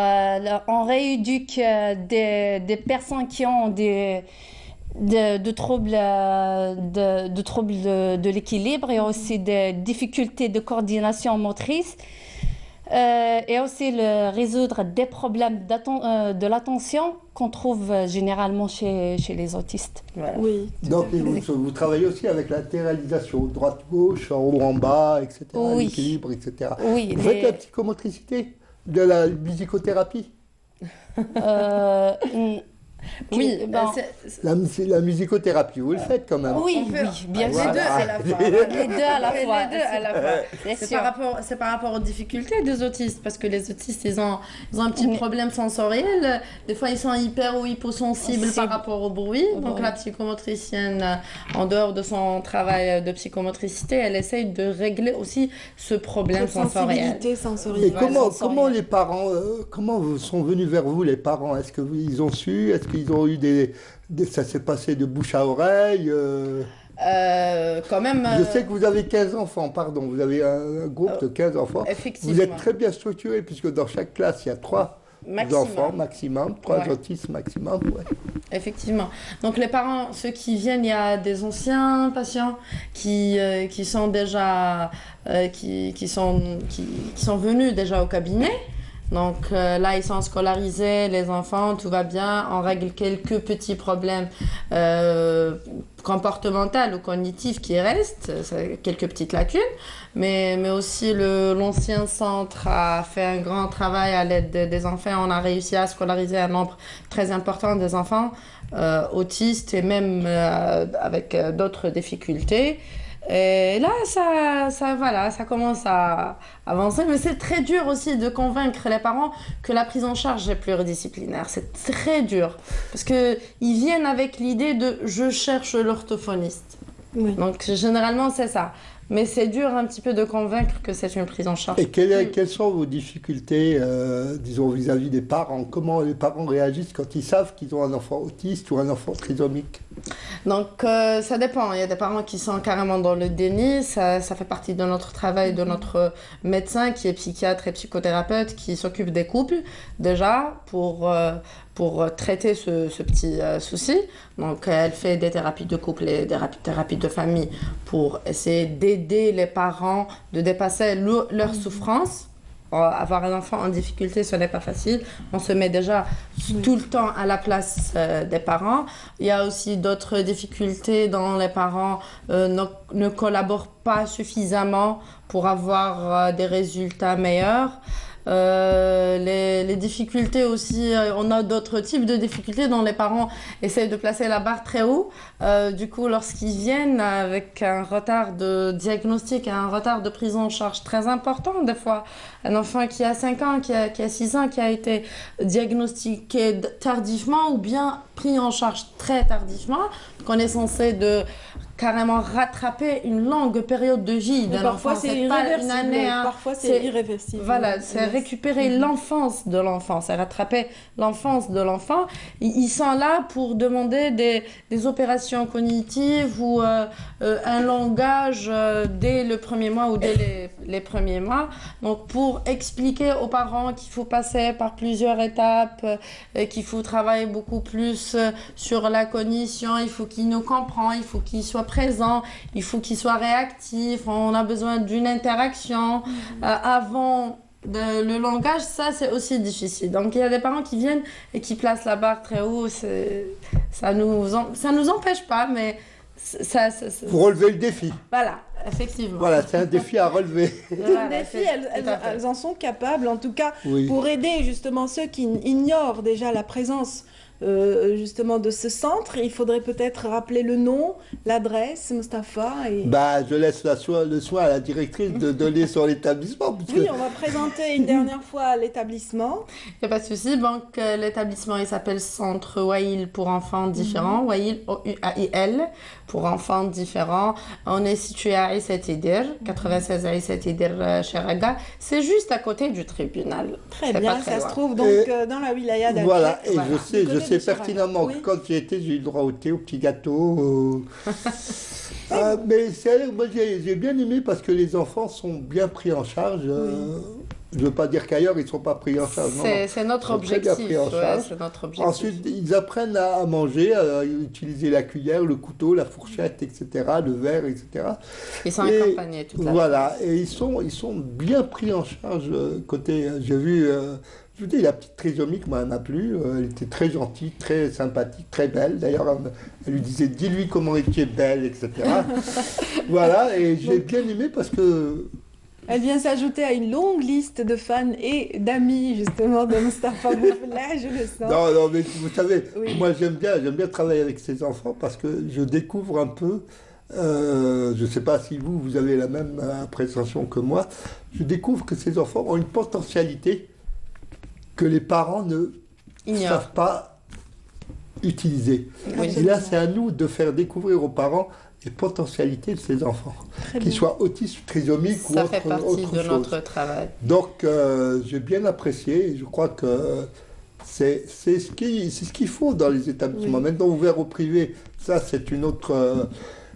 on rééduque des personnes qui ont de troubles de l'équilibre et aussi des difficultés de coordination motrice. Et aussi résoudre des problèmes de l'attention qu'on trouve généralement chez les autistes. Voilà. Oui. Donc vous travaillez aussi avec la latéralisation, droite-gauche, en haut, en bas, etc., oui. l'équilibre, etc. Oui, vous faites la psychomotricité, de la musicothérapie Oui, la musicothérapie, vous le faites quand même. Oui, bien sûr. Les deux à la fois. Les deux à la fois. C'est par rapport aux difficultés des autistes, parce que les autistes, ils ont un petit problème sensoriel. Des fois, ils sont hyper ou hyposensibles par rapport au bruit. Donc, la psychomotricienne, en dehors de son travail de psychomotricité, elle essaye de régler aussi ce problème sensoriel. Et comment les parents, comment sont venus vers vous, les parents? Est-ce qu'ils ont su? Est-ce qu'ils ont eu ça s'est passé de bouche à oreille quand même. Je sais que vous avez 15 enfants, pardon. Vous avez un groupe de 15 enfants. Effectivement. Vous êtes très bien structuré, puisque dans chaque classe, il y a 3 enfants maximum, 3 autistes maximum. Ouais. Effectivement. Donc les parents, ceux qui viennent, il y a des anciens patients qui sont déjà qui sont venus déjà au cabinet. Donc là, ils sont scolarisés, les enfants, tout va bien. On règle quelques petits problèmes comportementaux ou cognitifs qui restent, quelques petites lacunes. Mais aussi, l'ancien centre a fait un grand travail à l'aide des enfants. On a réussi à scolariser un nombre très important des enfants autistes et même avec d'autres difficultés. Et là, ça commence à avancer. Mais c'est très dur aussi de convaincre les parents que la prise en charge est pluridisciplinaire. C'est très dur. Parce qu'ils viennent avec l'idée de « je cherche l'orthophoniste ». Oui. Donc, généralement, c'est ça. Mais c'est dur un petit peu de convaincre que c'est une prise en charge. Et quelles sont vos difficultés, disons, vis-à-vis des parents? Comment les parents réagissent quand ils savent qu'ils ont un enfant autiste ou un enfant trisomique? Donc, ça dépend. Il y a des parents qui sont carrément dans le déni. Ça fait partie de notre travail, de notre médecin qui est psychiatre et psychothérapeute qui s'occupe des couples, déjà, pour traiter ce petit souci. Donc, elle fait des thérapies de couple et des thérapies de famille pour essayer d'aider les parents de dépasser leur souffrance. Avoir un enfant en difficulté, ce n'est pas facile. On se met déjà tout le temps à la place des parents. Il y a aussi d'autres difficultés dont les parents ne collaborent pas suffisamment pour avoir des résultats meilleurs. Les difficultés aussi, on a d'autres types de difficultés dont les parents essayent de placer la barre très haut. Du coup, lorsqu'ils viennent avec un retard de diagnostic, un retard de prise en charge très important, des fois, un enfant qui a 5 ans, qui a 6 ans, qui a été diagnostiqué tardivement ou bien pris en charge très tardivement, qu'on est censé de carrément rattraper une longue période de vie d'un enfant. Parfois c'est irréversible, pas une année, parfois c'est irréversible. Voilà, c'est récupérer l'enfance de l'enfant, c'est rattraper l'enfance de l'enfant. Ils sont là pour demander des opérations cognitives ou un langage dès le premier mois ou dès les premiers mois. Donc pour expliquer aux parents qu'il faut passer par plusieurs étapes, qu'il faut travailler beaucoup plus sur la cognition, il faut qu'il nous comprenne, il faut qu'il soit présent, il faut qu'il soit réactif, on a besoin d'une interaction avant le langage, ça c'est aussi difficile. Donc il y a des parents qui viennent et qui placent la barre très haut, ça nous empêche pas, mais vous relevez le défi. Voilà, effectivement. Voilà, c'est un défi à relever. Un défi, elles en sont capables, en tout cas, pour aider justement ceux qui ignorent déjà la présence justement de ce centre. Il faudrait peut-être rappeler le nom, l'adresse, Mustapha. Je laisse le soin à la directrice de donner sur l'établissement. Oui, on va présenter une dernière fois l'établissement. Il n'y a pas de souci. Donc, l'établissement, il s'appelle Centre Wail pour enfants différents. Wail, O-U-A-I-L, pour enfants différents. On est situé à Aïssa Tidir, 96 Aïssa Tidir, Cheraga. C'est juste à côté du tribunal. Très bien, ça se trouve donc dans la wilaya d'Alger. Voilà, et je sais pertinemment que quand j'y étais, j'ai eu le droit au thé, au petit gâteau. Mais moi j'ai bien aimé parce que les enfants sont bien pris en charge. Je ne veux pas dire qu'ailleurs, ils ne sont pas pris en charge. C'est notre objectif. C'est notre objectif. Ensuite, ils apprennent à manger, à utiliser la cuillère, le couteau, la fourchette, etc., le verre, etc. Ils sont accompagnés toute la Voilà, et ils sont bien pris en charge. Côté, j'ai vu, je vous dis, la petite trisomique, moi, elle m'a plu. Elle était très gentille, très sympathique, très belle. D'ailleurs, elle lui disait, dis-lui comment tu es belle, etc. Voilà, et j'ai bien aimé parce que... Elle vient s'ajouter à une longue liste de fans et d'amis, justement, de Mustapha Boufla, je le sens. Non, mais vous savez, moi j'aime bien travailler avec ces enfants parce que je découvre un peu, je ne sais pas si vous avez la même appréciation que moi, je découvre que ces enfants ont une potentialité que les parents ne savent pas utiliser. Oui. Et là, c'est à nous de faire découvrir aux parents les potentialités de ces enfants, qu'ils soient autistes, trisomiques ou autre chose. Ça fait partie de notre travail. Donc, j'ai bien apprécié et je crois que c'est ce qu'il faut dans les établissements. Maintenant, ouvert au privé, ça, c'est une autre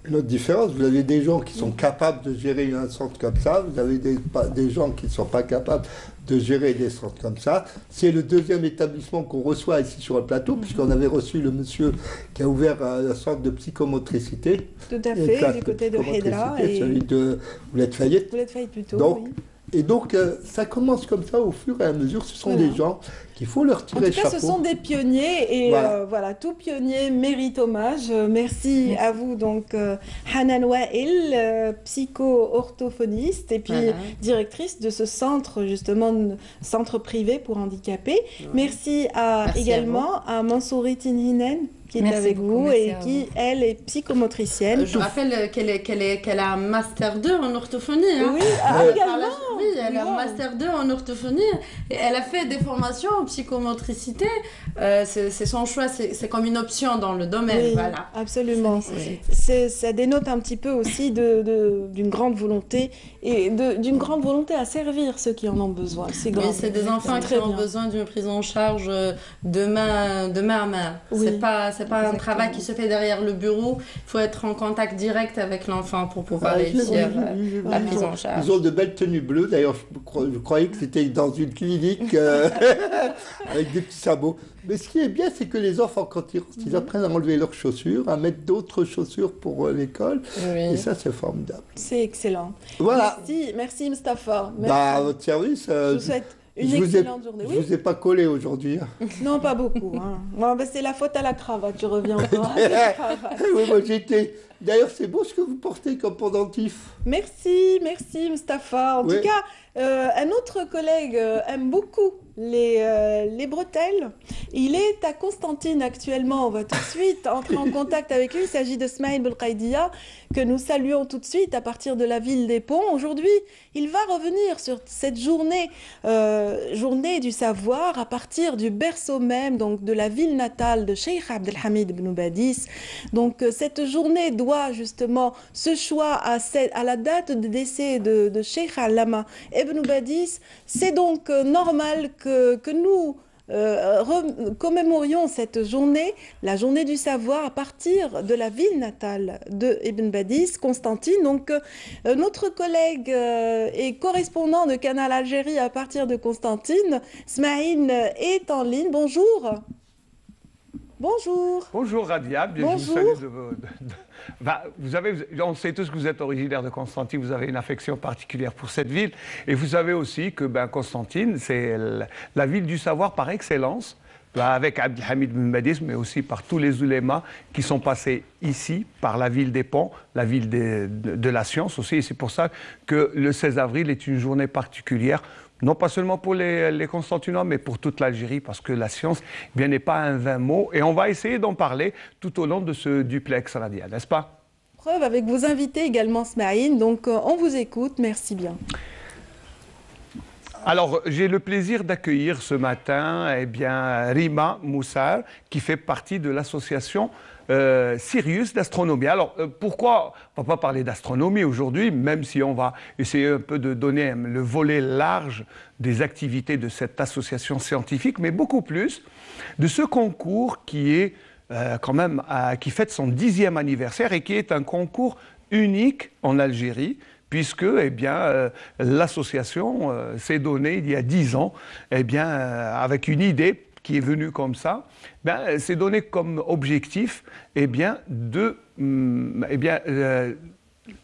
différence. Vous avez des gens qui sont capables de gérer un centre comme ça, vous avez des gens qui ne sont pas capables de gérer des centres comme ça. C'est le deuxième établissement qu'on reçoit ici sur le plateau, puisqu'on avait reçu le monsieur qui a ouvert un centre de psychomotricité. Tout à fait, du côté de Hedra. Celui de Ouled-Fayet. Ouled-Fayet plutôt, donc, oui. Et donc, ça commence comme ça au fur et à mesure. Ce sont des gens qu'il faut leur tirer le chapeau. En tout cas, ce sont des pionniers et voilà, tout pionnier mérite hommage. Merci à vous, donc, Hanan Wael, psycho-orthophoniste et puis directrice de ce centre, justement, centre privé pour handicapés. Merci également à Mansouri Tinhinen, qui est avec vous et qui, elle, est psychomotricienne. Je rappelle qu'elle a un Master 2 en orthophonie. Hein. Oui, également. Oui, elle a un Master 2 en orthophonie. Et elle a fait des formations en psychomotricité. C'est son choix, c'est comme une option dans le domaine. Oui, voilà. Absolument. Oui. Ça dénote un petit peu aussi d'une grande volonté et d'une grande volonté à servir ceux qui en ont besoin. C'est c'est des enfants qui ont besoin d'une prise en charge de main à main. Oui. C'est pas un travail qui se fait derrière le bureau. Il faut être en contact direct avec l'enfant pour pouvoir réussir la prise en charge. Ils ont de belles tenues bleues. D'ailleurs, je croyais que c'était dans une clinique avec des petits sabots. Mais ce qui est bien, c'est que les enfants, quand ils apprennent à enlever leurs chaussures, à mettre d'autres chaussures pour l'école. Oui. Et ça, c'est formidable. C'est excellent. Voilà. Merci Mustapha. Merci. À votre service. Je vous souhaite une excellente journée. Je ne vous ai pas collé aujourd'hui. Non, pas beaucoup. C'est la faute à la cravate, je reviens encore. Oui, moi j'étais... D'ailleurs, c'est beau ce que vous portez comme pendentif. Merci Mustapha. En tout cas, un autre collègue aime beaucoup les bretelles. Il est à Constantine actuellement. On va tout de suite entrer en contact avec lui. Il s'agit de Smaïl Belkaidia, que nous saluons tout de suite à partir de la ville des Ponts. Aujourd'hui, il va revenir sur cette journée du savoir à partir du berceau même, donc de la ville natale de Cheikh Abdelhamid Ibn Badis. Donc cette journée doit justement ce choix à la date de décès de Cheikh Allama Ibn Badis. C'est donc normal que nous commémorions cette journée, la journée du savoir, à partir de la ville natale de Ibn Badis, Constantine. Donc, notre collègue et correspondant de Canal Algérie à partir de Constantine, Smaïn, est en ligne. Bonjour. Bonjour. Bonjour Radia, je vous salue on sait tous que vous êtes originaire de Constantine, vous avez une affection particulière pour cette ville. Et vous savez aussi que Constantine, c'est la ville du savoir par excellence, avec Abdelhamid Ibn Badis, mais aussi par tous les ulémas qui sont passés ici, par la ville des Ponts, la ville de la science aussi. Et c'est pour ça que le 16 avril est une journée particulière, non pas seulement pour les Constantinois, mais pour toute l'Algérie, parce que la science n'est pas un vain mot. Et on va essayer d'en parler tout au long de ce duplex, Radia, n'est-ce pas? Preuve avec vos invités également, Smaïn. Donc, on vous écoute. Merci bien. Alors, j'ai le plaisir d'accueillir ce matin Rima Moussar, qui fait partie de l'association Sirius d'astronomie. Alors, pourquoi on ne va pas parler d'astronomie aujourd'hui, même si on va essayer un peu de donner le volet large des activités de cette association scientifique, mais beaucoup plus de ce concours qui est qui fête son 10e anniversaire et qui est un concours unique en Algérie, puisque eh bien, l'association s'est donnée il y a 10 ans, eh bien, avec une idée qui est venue comme ça, ben, s'est donné comme objectif eh bien,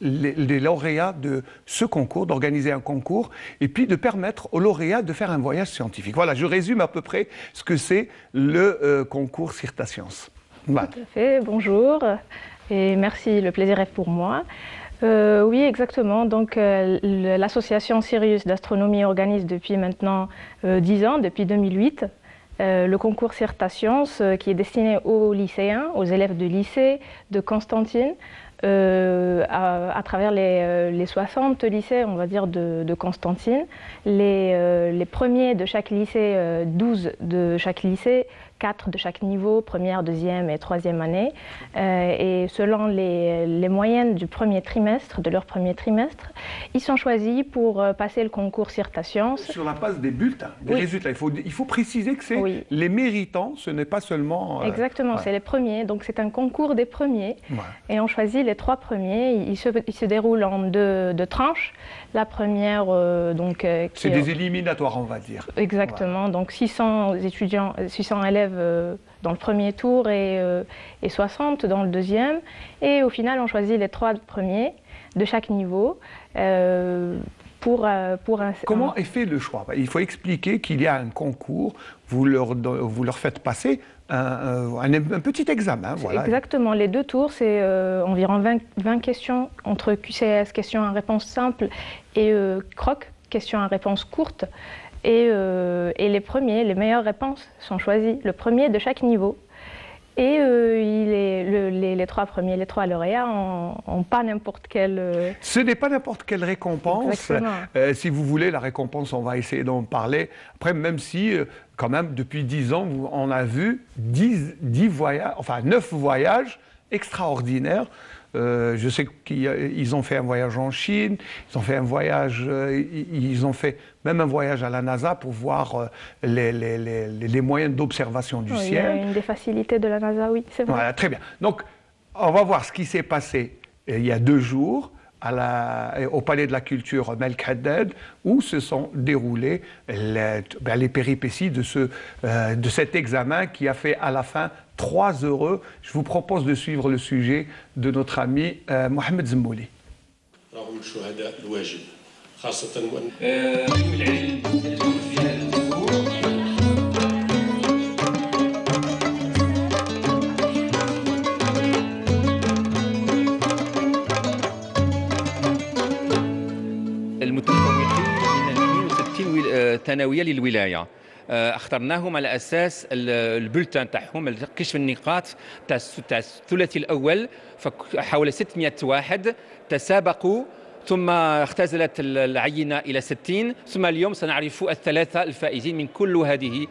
les lauréats de ce concours, d'organiser un concours et puis de permettre aux lauréats de faire un voyage scientifique. Voilà, je résume à peu près ce que c'est le concours Sirta Science. Voilà. Tout à fait, bonjour et merci, le plaisir est pour moi. Oui, exactement. Donc, l'association Sirius d'astronomie organise depuis maintenant 10 ans, depuis 2008, le concours Sirta Science qui est destiné aux lycéens, aux élèves de lycée de Constantine, à travers les 60 lycées, on va dire, de Constantine. Les premiers de chaque lycée, 12 de chaque lycée, 4 de chaque niveau, première, deuxième et troisième année. Et selon les moyennes du premier trimestre, de leur premier trimestre, ils sont choisis pour passer le concours Sirta Science. Sur la base des bulletins, des résultats. Il faut préciser que c'est les méritants, ce n'est pas seulement... Exactement, c'est les premiers. Donc c'est un concours des premiers. Et on choisit les 3 premiers. Il se déroule en deux tranches. La première, c'est des éliminatoires, on va dire. Exactement. Donc 600 étudiants, 600 élèves dans le premier tour et 60 dans le deuxième. Et au final, on choisit les 3 premiers de chaque niveau pour un... Comment est fait le choix? Il faut expliquer qu'il y a un concours, vous leur faites passer un petit examen. Voilà. Exactement, les 2 tours, c'est environ 20 questions entre QCS, questions à réponse simple, et croc, questions à réponse courte. Et les meilleures réponses sont choisies, le premier de chaque niveau. Et les 3 premiers, les 3 lauréats n'ont pas n'importe quelle... Ce n'est pas n'importe quelle récompense. Si vous voulez, la récompense, on va essayer d'en parler. Après, même si, quand même, depuis 10 ans, on a vu 9 voyages extraordinaires. Je sais qu'ils ont fait un voyage en Chine, ils ont fait un voyage, ils ont fait même un voyage à la NASA pour voir les moyens d'observation du ciel. Il y a une des facilités de la NASA, oui, c'est vrai. Voilà, très bien. Donc, on va voir ce qui s'est passé il y a 2 jours au Palais de la Culture Melk Haddad, où se sont déroulées les péripéties de cet examen qui a fait à la fin 3 heureux. Je vous propose de suivre le sujet de notre ami Mohamed Zmouli. المتفوقين من 62 ثانويه للولايه اخترناهم على اساس البلتان تاعهم كشف النقاط تاع الثلاثي الاول، فحوالي 600 واحد تسابقوا ثم اختزلت العينه الى 60، ثم اليوم سنعرف الثلاثه الفائزين من كل هذه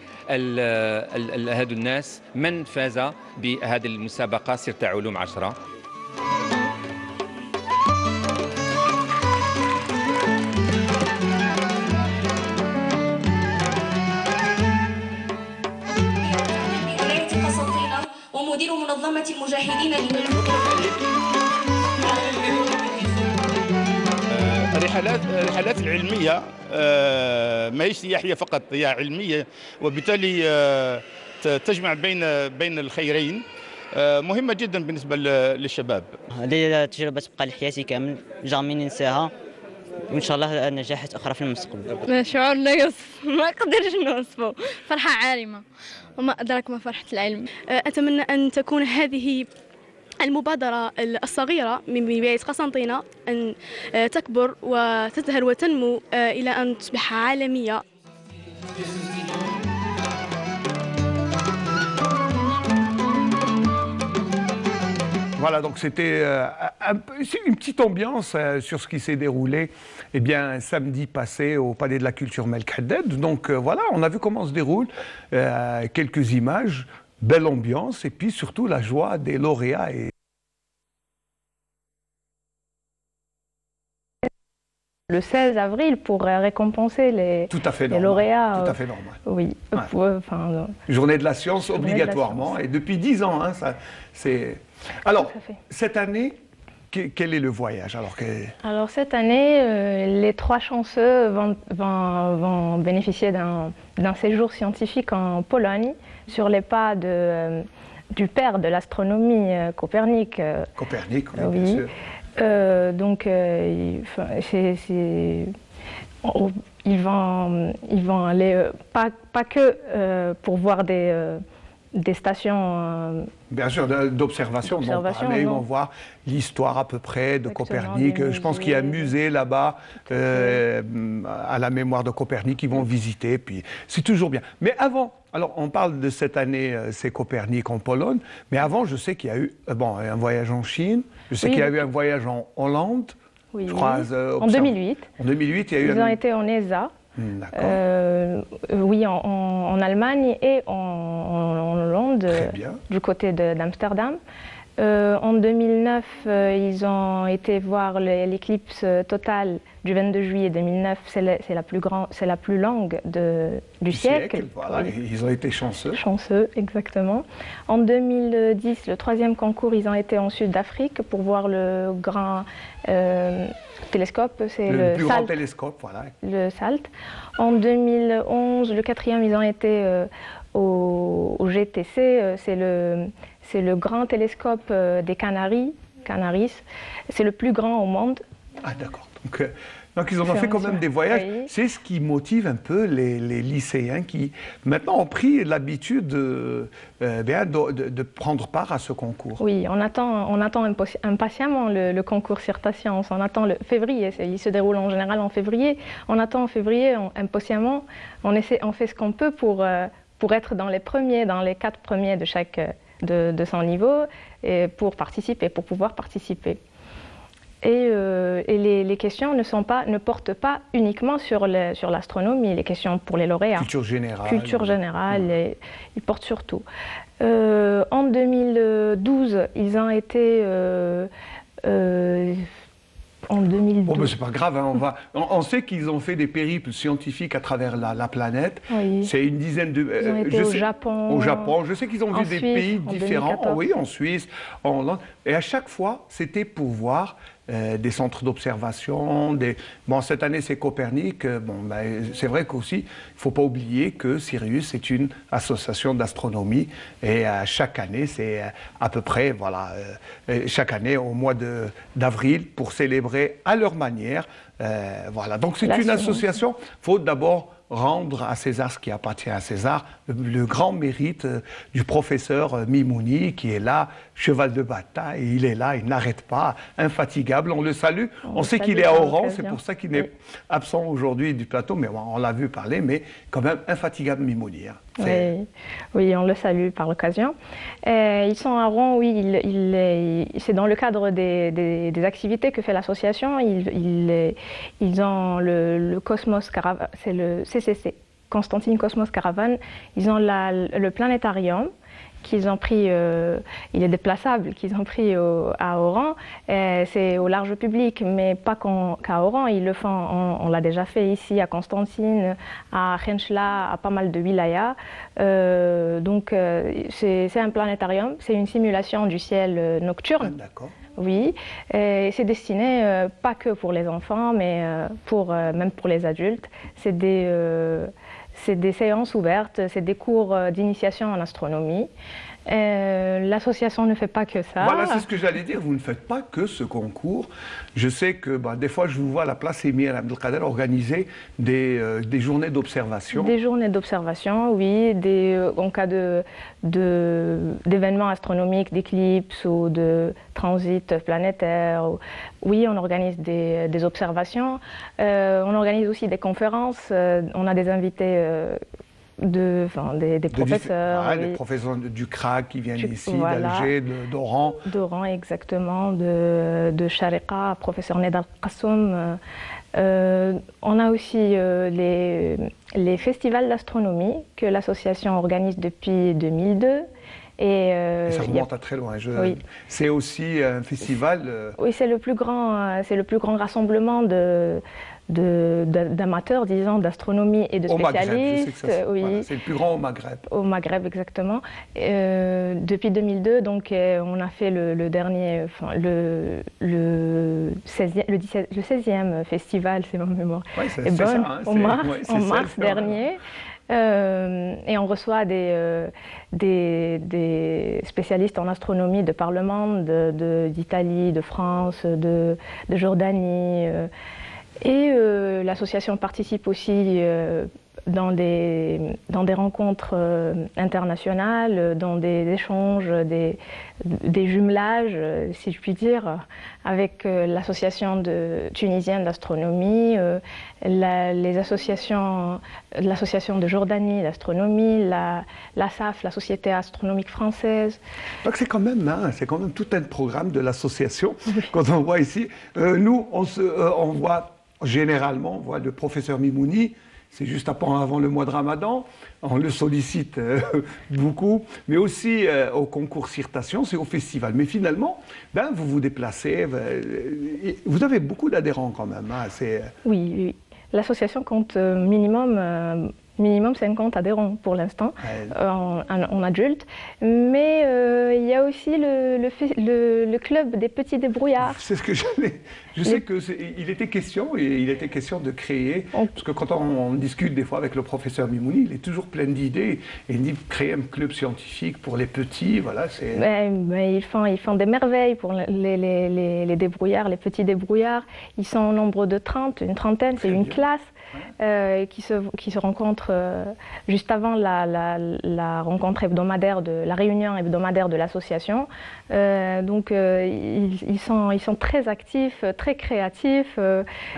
هذو الناس من فاز بهذه المسابقه سيرتا علوم 10. ومدير منظمة المجاهدين الرحلات العلمية ما هي سياحية فقط، هي علمية، وبالتالي تجمع بين الخيرين، مهمة جدا بالنسبة للشباب. هذه تجربة تبقى لحياتي كامل، جامي ننساها، وإن شاء الله نجاحات أخرى في المستقبل. شعور لا يوصف، ما أقدرش نوصفه، فرحة عارمة وما أدراك ما فرحة العلم. أتمنى أن تكون هذه المبادرة الصغيرة من ولاية قسنطينة أن تكبر وتزدهر وتنمو إلى أن تصبح عالمية. Voilà, donc c'était une petite ambiance sur ce qui s'est déroulé samedi passé au Palais de la Culture Melk Haddad. Donc voilà, on a vu comment se déroule, quelques images, belle ambiance et puis surtout la joie des lauréats. Le 16 avril pour récompenser les lauréats. Tout à fait normal. Oui. Ouais. Journée de la science obligatoirement et depuis 10 ans, hein, ça c'est... Alors, cette année, quel est le voyage Alors cette année, les 3 chanceux vont bénéficier d'un séjour scientifique en Pologne sur les pas du père de l'astronomie, Copernic. Copernic, oui, bien sûr. Donc ils vont aller, pas que pour voir des stations bien sûr d'observation, mais ils vont voir l'histoire à peu près de Copernic. Je pense qu'il y a un musée là-bas à la mémoire de Copernic qu'ils vont visiter, puis c'est toujours bien. Mais avant, alors on parle de cette année, c'est Copernic en Pologne, mais avant je sais qu'il y a eu un voyage en Chine, je sais qu'il y a eu un voyage en Hollande, oui, je crois, en 2008. En 2008, il y a eu Ils ont été en ESA. Oui, en Allemagne et en Hollande, du côté d'Amsterdam. En 2009, ils ont été voir l'éclipse totale du 22 juillet 2009. C'est la plus longue du siècle. Voilà, oui. Ils ont été chanceux. Chanceux, exactement. En 2010, le 3e concours, ils ont été en Sud-Afrique pour voir le grand télescope. C'est le plus grand télescope, voilà. Le SALT. En 2011, le 4e, ils ont été au GTC. C'est le grand télescope des Canaries. C'est le plus grand au monde. Ah d'accord. Donc ils ont fait quand même des voyages. Oui. C'est ce qui motive un peu les lycéens qui maintenant ont pris l'habitude de prendre part à ce concours. Oui, on attend impatiemment le concours Sciences. On attend le février. Il se déroule en général en février. On attend en février impatiemment. On fait ce qu'on peut pour être dans les 4 premiers de son niveau et pour pouvoir participer. Et les questions ne portent pas uniquement sur l'astronomie, les questions pour les lauréats. Culture générale, ils portent sur tout. En 2012, ils ont été... en 2012. Bon, mais c'est pas grave, hein, on sait qu'ils ont fait des périples scientifiques à travers la planète. Oui. C'est une dizaine de... Ils ont été au Japon. Au Japon. Je sais qu'ils ont vu des pays différents. Oui, en Suisse, en Hollande. Et à chaque fois, c'était pour voir des centres d'observation. Bon, cette année, c'est Copernic. C'est vrai qu'aussi, il ne faut pas oublier que Sirius est une association d'astronomie. Et chaque année, c'est à peu près, voilà, chaque année au mois d'avril, pour célébrer à leur manière. Voilà. Donc, c'est une association. Il faut d'abord rendre à César ce qui appartient à César, le grand mérite du professeur Mimouni qui est là, cheval de bataille, il est là, il n'arrête pas, infatigable, on le salue. On sait qu'il est à Oran, c'est pour ça qu'il est absent aujourd'hui du plateau, mais on l'a vu parler, mais quand même infatigable Mimouni. Hein. Oui, on le salue par l'occasion. Ils sont à Rouen, oui, c'est dans le cadre des activités que fait l'association. Ils ont le Cosmos Caravan, c'est le CCC, Constantine Cosmos Caravan. Ils ont le planétarium qu'ils ont pris, il est déplaçable, qu'ils ont pris à Oran. C'est au large public, mais pas qu'à Oran. Ils le font, on l'a déjà fait ici à Constantine, à Khenchla, à pas mal de wilayas. Donc c'est un planétarium, c'est une simulation du ciel nocturne. Ah, d'accord. Oui, c'est destiné pas que pour les enfants, mais même pour les adultes. C'est des séances ouvertes, c'est des cours d'initiation en astronomie. L'association ne fait pas que ça. Voilà, c'est ce que j'allais dire, vous ne faites pas que ce concours. Je sais que des fois, je vous vois à la place Émir Abdelkader organiser des journées d'observation. Des journées d'observation, oui, en cas d'événements astronomiques, d'éclipses ou de transit planétaire. Oui, on organise des observations. On organise aussi des conférences. On a des invités... des professeurs. Des professeurs du CRAC qui viennent ici, d'Alger, d'Oran. D'Oran, exactement, de Sharika, professeur Nedal Qassoum. On a aussi les festivals d'astronomie que l'association organise depuis 2002. Et ça remonte à très loin. Oui. C'est aussi un festival. Oui, c'est le plus grand rassemblement d'amateurs, disons, d'astronomie et de spécialistes. Oui. Voilà, c'est le plus grand au Maghreb. Au Maghreb, exactement. Depuis 2002, donc, on a fait le dernier, enfin, le 16e festival, c'est ma mémoire. Oui, c'est ça. Hein, en mars dernier. Et on reçoit des spécialistes en astronomie de par le monde, d'Italie, de France, de Jordanie. Et l'association participe aussi dans des rencontres internationales, dans des échanges, des jumelages, si je puis dire, avec l'association tunisienne d'astronomie, l'association de Jordanie d'astronomie, la SAF, la Société astronomique française. Donc c'est quand même tout un programme de l'association. Oui. Quand on voit ici, nous on voit généralement, on voit le professeur Mimouni. C'est juste avant le mois de Ramadan, on le sollicite beaucoup, mais aussi au concours Cirtation, c'est au festival. Mais finalement, vous vous déplacez, vous avez beaucoup d'adhérents quand même. Hein, oui. L'association compte minimum 50 adhérents pour l'instant, en adulte. Mais il y a aussi le club des petits débrouillards. C'est ce que j'allais... Je sais qu'il était question de créer, parce que quand on discute des fois avec le professeur Mimouni, il est toujours plein d'idées, et il dit créer un club scientifique pour les petits, voilà, c'est... Ils font des merveilles pour les débrouillards, les petits débrouillards. Ils sont au nombre de 30, une trentaine, c'est une classe. Qui se rencontrent juste avant la rencontre hebdomadaire, la réunion hebdomadaire de l'association. Donc ils sont très actifs, très créatifs,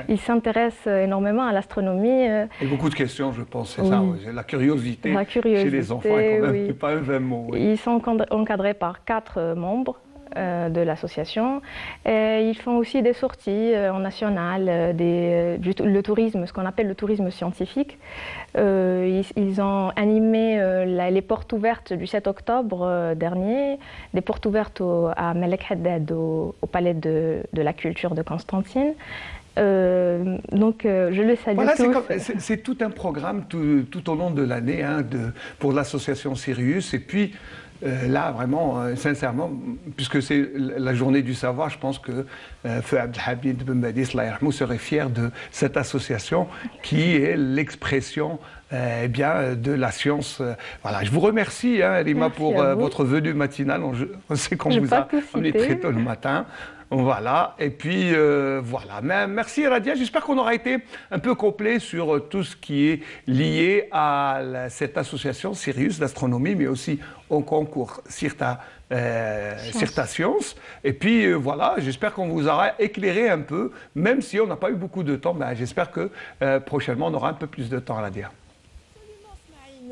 ils s'intéressent énormément à l'astronomie. Et beaucoup de questions, je pense, c'est ça, la curiosité chez les enfants est quand même pas un vain mot. Oui. Ils sont encadrés par 4 membres de l'association. Ils font aussi des sorties en national, le tourisme, ce qu'on appelle le tourisme scientifique. Ils ont animé les portes ouvertes du 7 octobre dernier, des portes ouvertes à Melek Haddad, au Palais de la Culture de Constantine. Donc je le salue tous. C'est tout un programme tout au long de l'année pour l'association Sirius. Et puis là, vraiment, sincèrement, puisque c'est la journée du savoir, je pense que Feu Abdelhamid Ben Badis serait fier de cette association qui est l'expression de la science. Voilà. Je vous remercie, Rima, pour votre venue matinale. On sait qu'on vous a amené très tôt le matin. Voilà, et puis voilà. Merci Radia, j'espère qu'on aura été un peu complet sur tout ce qui est lié à cette association Sirius d'astronomie, mais aussi au concours Cirta-Science. Et puis voilà, j'espère qu'on vous aura éclairé un peu, même si on n'a pas eu beaucoup de temps, j'espère que prochainement on aura un peu plus de temps, Radia.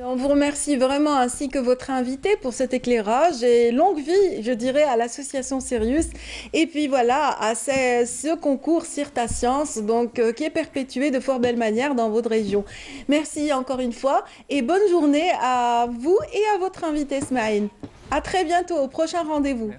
On vous remercie vraiment, ainsi que votre invité, pour cet éclairage et longue vie, je dirais, à l'association Sirius. Et puis voilà, à ce concours Cirta Science, donc qui est perpétué de fort belle manière dans votre région. Merci encore une fois et bonne journée à vous et à votre invité, Smaïn. À très bientôt, au prochain rendez-vous.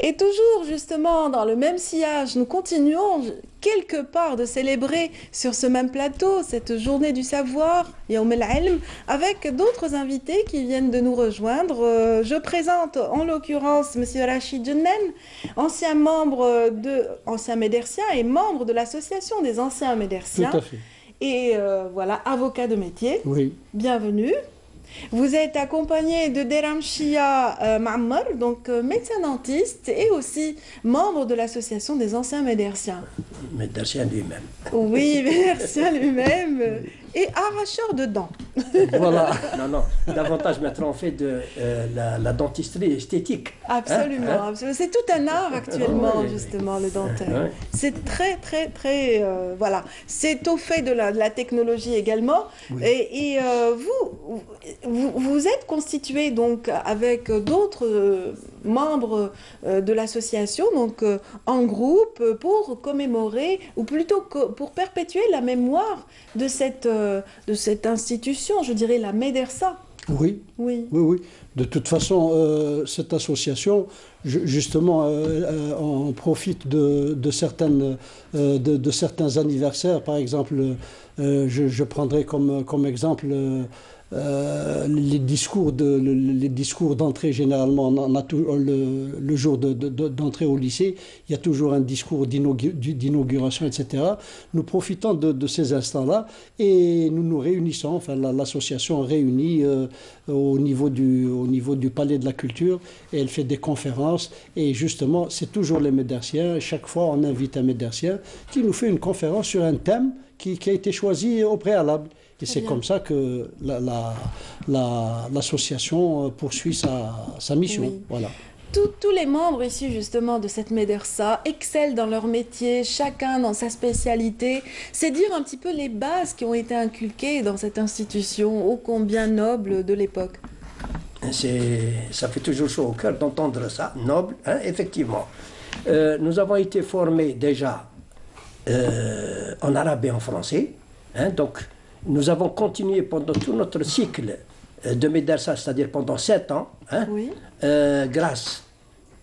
Et toujours justement dans le même sillage, nous continuons quelque part de célébrer sur ce même plateau cette journée du savoir, Yawm al-Ilm, avec d'autres invités qui viennent de nous rejoindre. Je présente en l'occurrence M. Rachid Jennen, ancien médercien et membre de l'association des anciens méderciens. Tout à fait. Et voilà, avocat de métier. Oui. Bienvenue. Vous êtes accompagné de Deramchia Ma'ammar, donc médecin dentiste et aussi membre de l'association des anciens méderciens. Médercien lui-même. Oui, médercien lui-même et arracheur de dents. Voilà, non, davantage maintenant on fait de la dentisterie esthétique. Absolument, absolument. C'est tout un art actuellement, justement, le dentaire. Ouais. C'est très, voilà. C'est au fait de la technologie également. Oui. Et vous êtes constitué donc avec d'autres membres de l'association, donc en groupe, pour commémorer, ou plutôt pour perpétuer la mémoire de cette institution, je dirais la Médersa. Oui. Oui. Oui, oui. De toute façon, cette association, justement, on profite de certains anniversaires. Par exemple, je prendrai comme exemple les discours d'entrée. Généralement, on a le jour d'entrée au lycée, il y a toujours un discours d'inauguration, etc. Nous profitons de ces instants-là et nous nous réunissons, enfin l'association réunit au niveau du Palais de la Culture, et elle fait des conférences, et justement c'est toujours les médersiens. Chaque fois on invite un médersien qui nous fait une conférence sur un thème qui a été choisi au préalable. Et c'est comme ça que l'association poursuit sa mission. Oui. Voilà. Tous les membres issus justement de cette Médersa excellent dans leur métier, chacun dans sa spécialité. C'est dire un petit peu les bases qui ont été inculquées dans cette institution ô combien noble de l'époque. Ça fait toujours chaud au cœur d'entendre ça, noble, hein, effectivement. Nous avons été formés déjà en arabe et en français, hein, donc nous avons continué pendant tout notre cycle de Médersa, c'est-à-dire pendant 7 ans, hein, grâce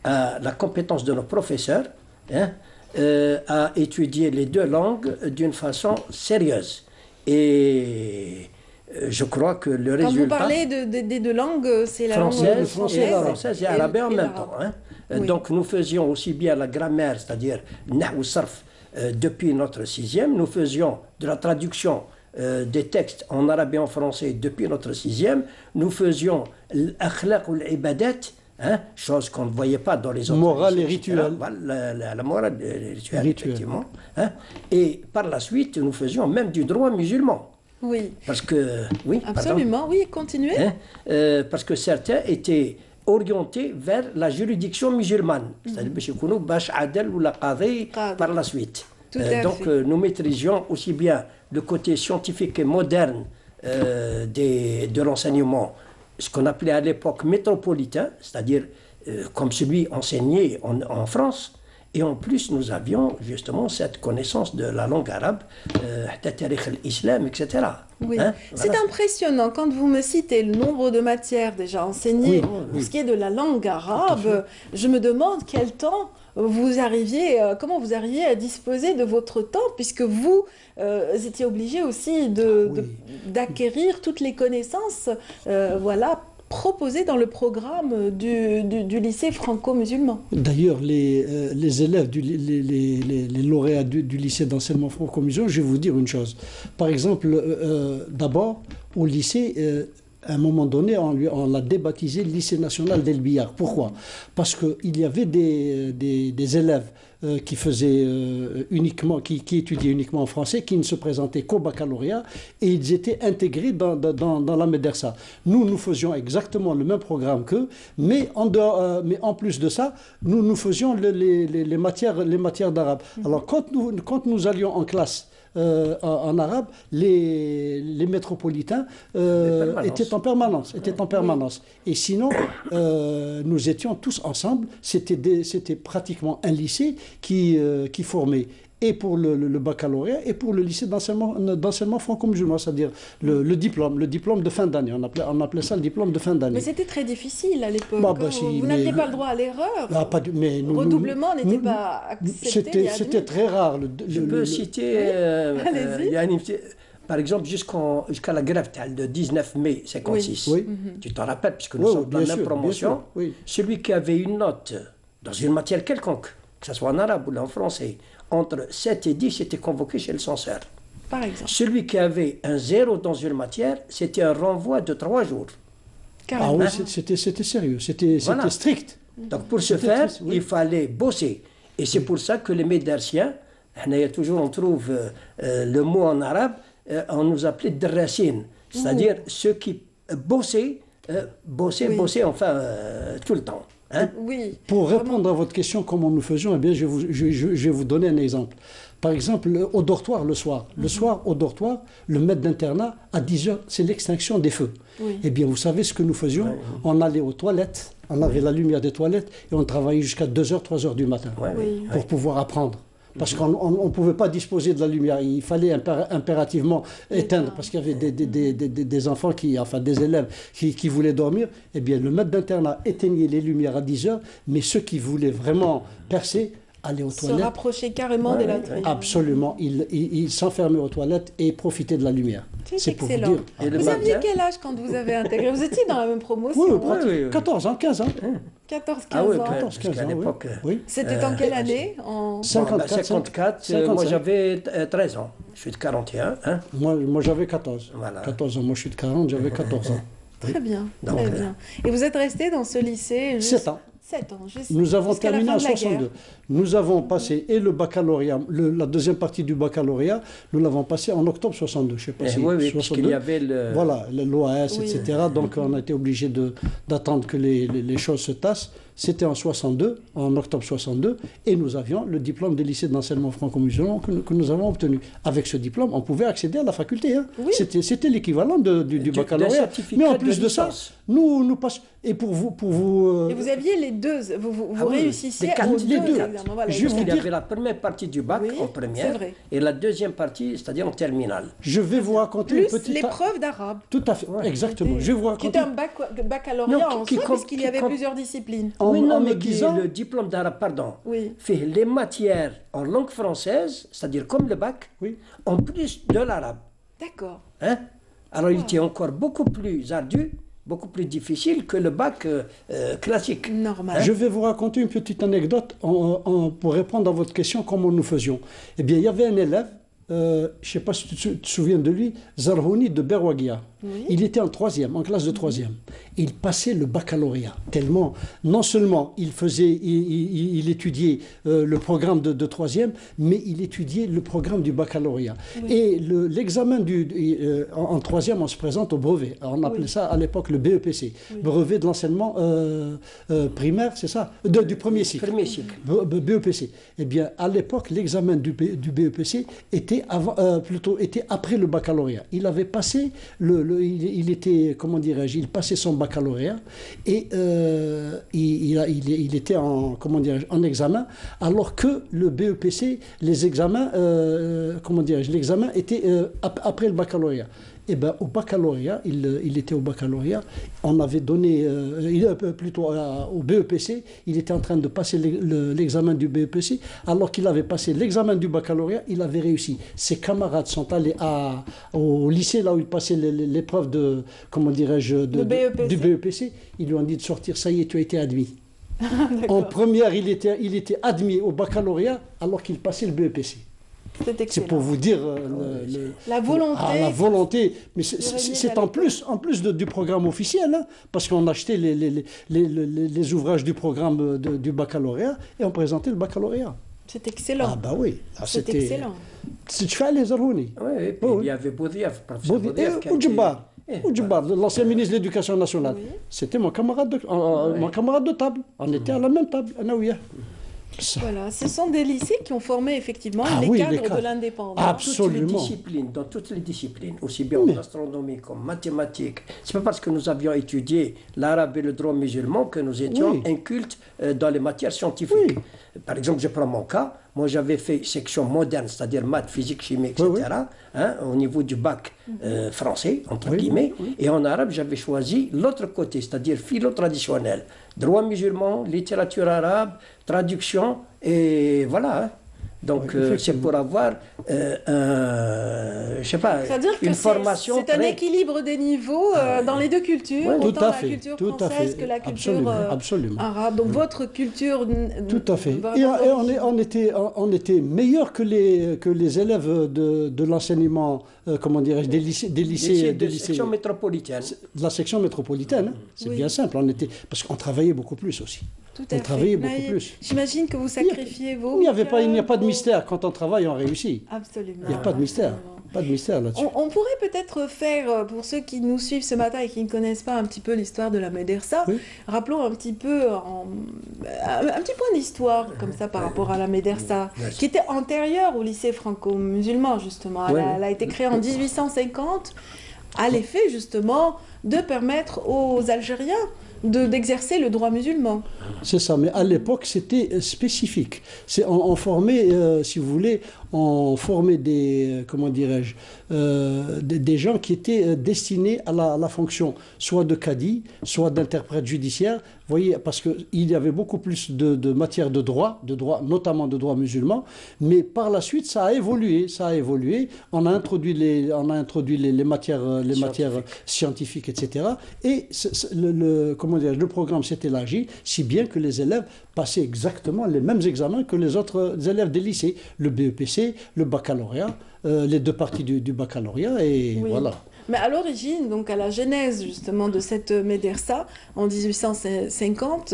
à la compétence de nos professeurs, hein, à étudier les 2 langues d'une façon sérieuse. Et je crois que le résultat... Quand vous parlez des 2 langues, c'est la langue française et arabe en même temps. Hein. Oui. Donc nous faisions aussi bien la grammaire, c'est-à-dire Nahou Sarf, depuis notre 6e, nous faisions de la traduction des textes en arabe et en français depuis notre 6e, nous faisions l'akhlaq ou l'ibadat, hein, chose qu'on ne voyait pas dans les autres. Morale et rituel. La morale et le rituel, effectivement. Hein. Et par la suite, nous faisions même du droit musulman. Oui. Parce que, oui, absolument, pardon. oui, continuez. Hein, parce que certains étaient orientés vers la juridiction musulmane, c'est-à-dire par la suite. Donc nous maîtrisions aussi bien le côté scientifique et moderne de l'enseignement, ce qu'on appelait à l'époque métropolitain, c'est-à-dire comme celui enseigné en France, et en plus nous avions justement cette connaissance de la langue arabe, l'islam, etc. Oui, hein, c'est impressionnant quand vous me citez le nombre de matières déjà enseignées pour ce qui est de la langue arabe. Je me demande quel temps comment vous arriviez à disposer de votre temps, puisque vous étiez obligé aussi d'acquérir toutes les connaissances proposées dans le programme du lycée franco-musulman. D'ailleurs, les élèves, les lauréats du lycée d'enseignement franco-musulman, je vais vous dire une chose. Par exemple, d'abord, au lycée... à un moment donné, on l'a débaptisé lycée national d'El Biyar. Pourquoi? Parce qu'il y avait des élèves qui étudiaient uniquement en français, qui ne se présentaient qu'au baccalauréat, et ils étaient intégrés dans la Médersa. Nous faisions exactement le même programme qu'eux, mais en plus de ça, nous faisions les matières d'arabe. Alors quand nous allions en classe, en arabe, les métropolitains étaient en permanence. Et sinon, nous étions tous ensemble. C'était pratiquement un lycée qui formait et pour le baccalauréat et pour le lycée d'enseignement franco-musulman, c'est-à-dire le diplôme de fin d'année. On appelait ça le diplôme de fin d'année. Mais c'était très difficile à l'époque. Vous n'aviez pas le droit à l'erreur. Le redoublement n'était pas accepté. C'était très rare. Je peux citer, par exemple, jusqu'à la grève de 19 mai 56. Oui. Tu t'en rappelles, puisque nous sommes dans la même promotion. Celui qui avait une note dans une matière quelconque, que ce soit en arabe ou en français, entre 7 et 10, était convoqué chez le censeur. Par exemple. Celui qui avait un 0 dans une matière, c'était un renvoi de 3 jours. Carrément. Ah oui, c'était sérieux, c'était strict. Donc pour ce faire, il fallait bosser. Et c'est pour ça que les médersiens, on trouve le mot en arabe, on nous appelait drassine, c'est-à-dire ceux qui bossaient enfin tout le temps. Hein? Oui. Pour répondre à votre question, comment nous faisions, eh bien, je vais vous donner un exemple. Par exemple, au dortoir, le soir. Le soir, au dortoir, le maître d'internat, à 10h, c'est l'extinction des feux. Oui. Eh bien, vous savez ce que nous faisions? On allait aux toilettes, on avait la lumière des toilettes, et on travaillait jusqu'à 2h, 3h du matin pour pouvoir apprendre. parce qu'on ne pouvait pas disposer de la lumière. Il fallait impérativement éteindre, parce qu'il y avait des enfants, enfin des élèves qui voulaient dormir. Eh bien, le maître d'internat éteignait les lumières à 10 heures, mais ceux qui voulaient vraiment percer, aller aux toilettes. Se rapprocher carrément des latrines. Absolument. Il s'enfermait aux toilettes et profitait de la lumière. C'est excellent. Pour vous dire. Vous aviez quel âge quand vous avez intégré? Vous étiez dans la même promotion? Oui, 14 ans, 15 ans. 14-15 oui, ans. 14, 15 ans, à l'époque. Oui. C'était en quelle année? En 54. Moi, j'avais 13 ans. Je suis de 41. Hein. Moi j'avais 14. Voilà. 14 ans. Moi, je suis de 40, j'avais 14 ans. Très bien. Très bien. Et vous êtes resté dans ce lycée 7 ans. 7 ans, Nous avons terminé en 62. Nous avons passé et le baccalauréat, la deuxième partie du baccalauréat, nous l'avons passé en octobre 62. Je sais pas si oui, puisqu'il y avait le... Voilà, l'OAS, etc. Donc on a été obligé d'attendre que les choses se tassent. C'était en 62, en octobre 62, et nous avions le diplôme des lycées d'enseignement franco-musulman que nous avons obtenu. Avec ce diplôme, on pouvait accéder à la faculté. Hein. Oui. C'était l'équivalent du baccalauréat. Mais en plus de ça, nous passons. Et pour vous et vous aviez les deux, vous réussissiez aux deux examens. Voilà, juste qu'il y avait la première partie du bac en première et la deuxième partie, c'est-à-dire en terminale. Je vais vous raconter plus une petite... l'épreuve d'arabe. Tout à fait, exactement. Je vais vous raconter... Qui était un baccalauréat en soi, puisqu'il y avait plusieurs disciplines. Oui, non, mais le diplôme d'arabe, pardon, fait les matières en langue française, c'est-à-dire comme le bac, en plus de l'arabe. D'accord. Hein? Alors il était encore beaucoup plus ardu, beaucoup plus difficile que le bac classique. Normal. Hein? Je vais vous raconter une petite anecdote pour répondre à votre question, comment nous faisions. Eh bien, il y avait un élève, je ne sais pas si tu te souviens de lui, Zarhouni de Berwagia. Oui. Il était en troisième, en classe de troisième. Il passait le baccalauréat, tellement, non seulement il étudiait le programme de troisième, mais il étudiait le programme du baccalauréat. Oui. Et l'examen en troisième, on se présente au brevet. Alors, on appelait ça à l'époque le BEPC, brevet de l'enseignement primaire, c'est ça, du premier cycle. Premier cycle. BEPC. Eh bien, à l'époque, l'examen du BEPC était après le baccalauréat. Il avait passé il était, comment dirais-je, il passait son baccalauréat et il était en examen, alors que le BEPC, les examens, l'examen était après le baccalauréat. Eh bien, au baccalauréat, il était au baccalauréat, on avait donné, plutôt au BEPC, il était en train de passer l'examen du BEPC, alors qu'il avait passé l'examen du baccalauréat, il avait réussi. Ses camarades sont allés au lycée, là où il passait l'épreuve de, comment dirais-je, du BEPC, ils lui ont dit de sortir, ça y est, tu as été admis. En première, il était admis au baccalauréat, alors qu'il passait le BEPC. C'est pour vous dire la volonté. La volonté, mais c'est en plus du programme officiel, hein, parce qu'on achetait les ouvrages du programme du baccalauréat et on présentait le baccalauréat. C'est excellent. Ah bah oui. C'est excellent. C'est les Zarhouni. Oui, il y avait Boudiaf, professeur Boudiaf. Oudjibar, l'ancien ministre de l'Éducation nationale. C'était mon camarade de table. On était à la même table, Anaouia. Voilà, ce sont des lycées qui ont formé effectivement les cadres de l'indépendance. Absolument. Dans toutes les disciplines, aussi bien en astronomie qu'en mathématiques. Ce n'est pas parce que nous avions étudié l'arabe et le droit musulman que nous étions incultes dans les matières scientifiques. Oui. Par exemple, je prends mon cas. Moi, j'avais fait section moderne, c'est-à-dire maths, physique, chimie, etc., hein, au niveau du bac français, entre guillemets. Et en arabe, j'avais choisi l'autre côté, c'est-à-dire philo traditionnel. Droit musulman, littérature arabe, traduction, et voilà. Hein. Donc, c'est pour avoir, je sais pas, une formation. C'est un équilibre des niveaux dans les deux cultures, autant la culture française que la culture arabe. Donc, votre culture. Tout à fait. Et on était meilleurs que les élèves de l'enseignement, comment dirais-je, des lycées. De section métropolitaine. De la section métropolitaine, hein. C'est bien simple. Parce qu'on travaillait beaucoup plus aussi. On travaillait beaucoup plus. J'imagine que vous sacrifiez vos... Il n'y a pas de mystère. Quand on travaille, on réussit. Absolument. Il n'y a pas de mystère. Pas de mystère là-dessus. On pourrait peut-être faire, pour ceux qui nous suivent ce matin et qui ne connaissent pas un petit peu l'histoire de la Médersa, rappelons un petit peu, un petit point d'histoire comme ça par rapport à la Médersa, qui était antérieure au lycée franco-musulman justement. Elle a été créée en 1850 à l'effet justement de permettre aux Algériens d'exercer le droit musulman. C'est ça, mais à l'époque, c'était spécifique. On formait, si vous voulez, on formait des, comment dirais-je, des gens qui étaient destinés à la fonction, soit de cadi, soit d'interprète judiciaire. Vous voyez, parce qu'il y avait beaucoup plus de matière de droit, notamment de droit musulman, mais par la suite, ça a évolué. On a introduit les matières scientifiques, etc. Et le programme s'est élargi, si bien que les élèves passaient exactement les mêmes examens que les autres élèves des lycées, le BEPC, le baccalauréat, les deux parties du baccalauréat, et oui. Voilà. Mais à l'origine, donc à la genèse justement de cette médersa, en 1850,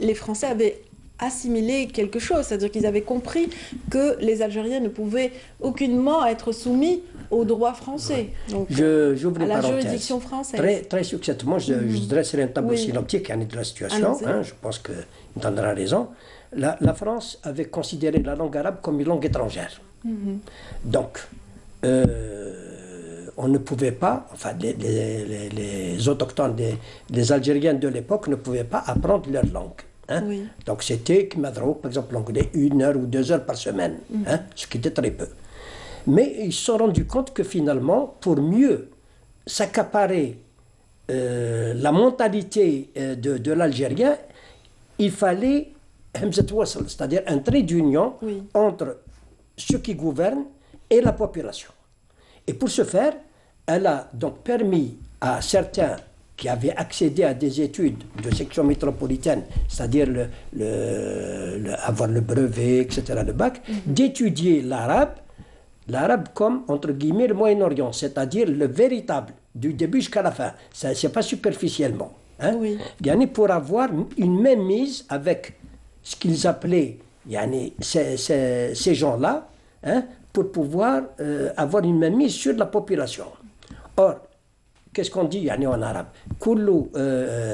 les Français avaient assimilé quelque chose, c'est-à-dire qu'ils avaient compris que les Algériens ne pouvaient aucunement être soumis au droit français, donc j'ouvre à la parenthèse. juridiction française. Très succinctement, je dresserai un tableau synoptique de la situation, je pense qu'il me donnera raison. La France avait considéré la langue arabe comme une langue étrangère. Donc, on ne pouvait pas, enfin les autochtones, les Algériens de l'époque ne pouvaient pas apprendre leur langue. Oui. Donc c'était, par exemple, l'anglais 1 heure ou 2 heures par semaine, ce qui était très peu. Mais ils se sont rendus compte que finalement, pour mieux s'accaparer la mentalité de l'Algérien, il fallait c'est-à-dire un trait d'union entre ceux qui gouvernent et la population. Et pour ce faire, elle a donc permis à certains qui avaient accédé à des études de section métropolitaine, c'est-à-dire avoir le brevet, etc., le bac, d'étudier l'arabe comme, entre guillemets, le Moyen-Orient, c'est-à-dire le véritable, du début jusqu'à la fin. Ce n'est pas superficiellement. Pour avoir une même mise avec ce qu'ils appelaient ces gens-là, pour pouvoir avoir une même mise sur la population. Or, qu'est-ce qu'on dit en arabe? Kullu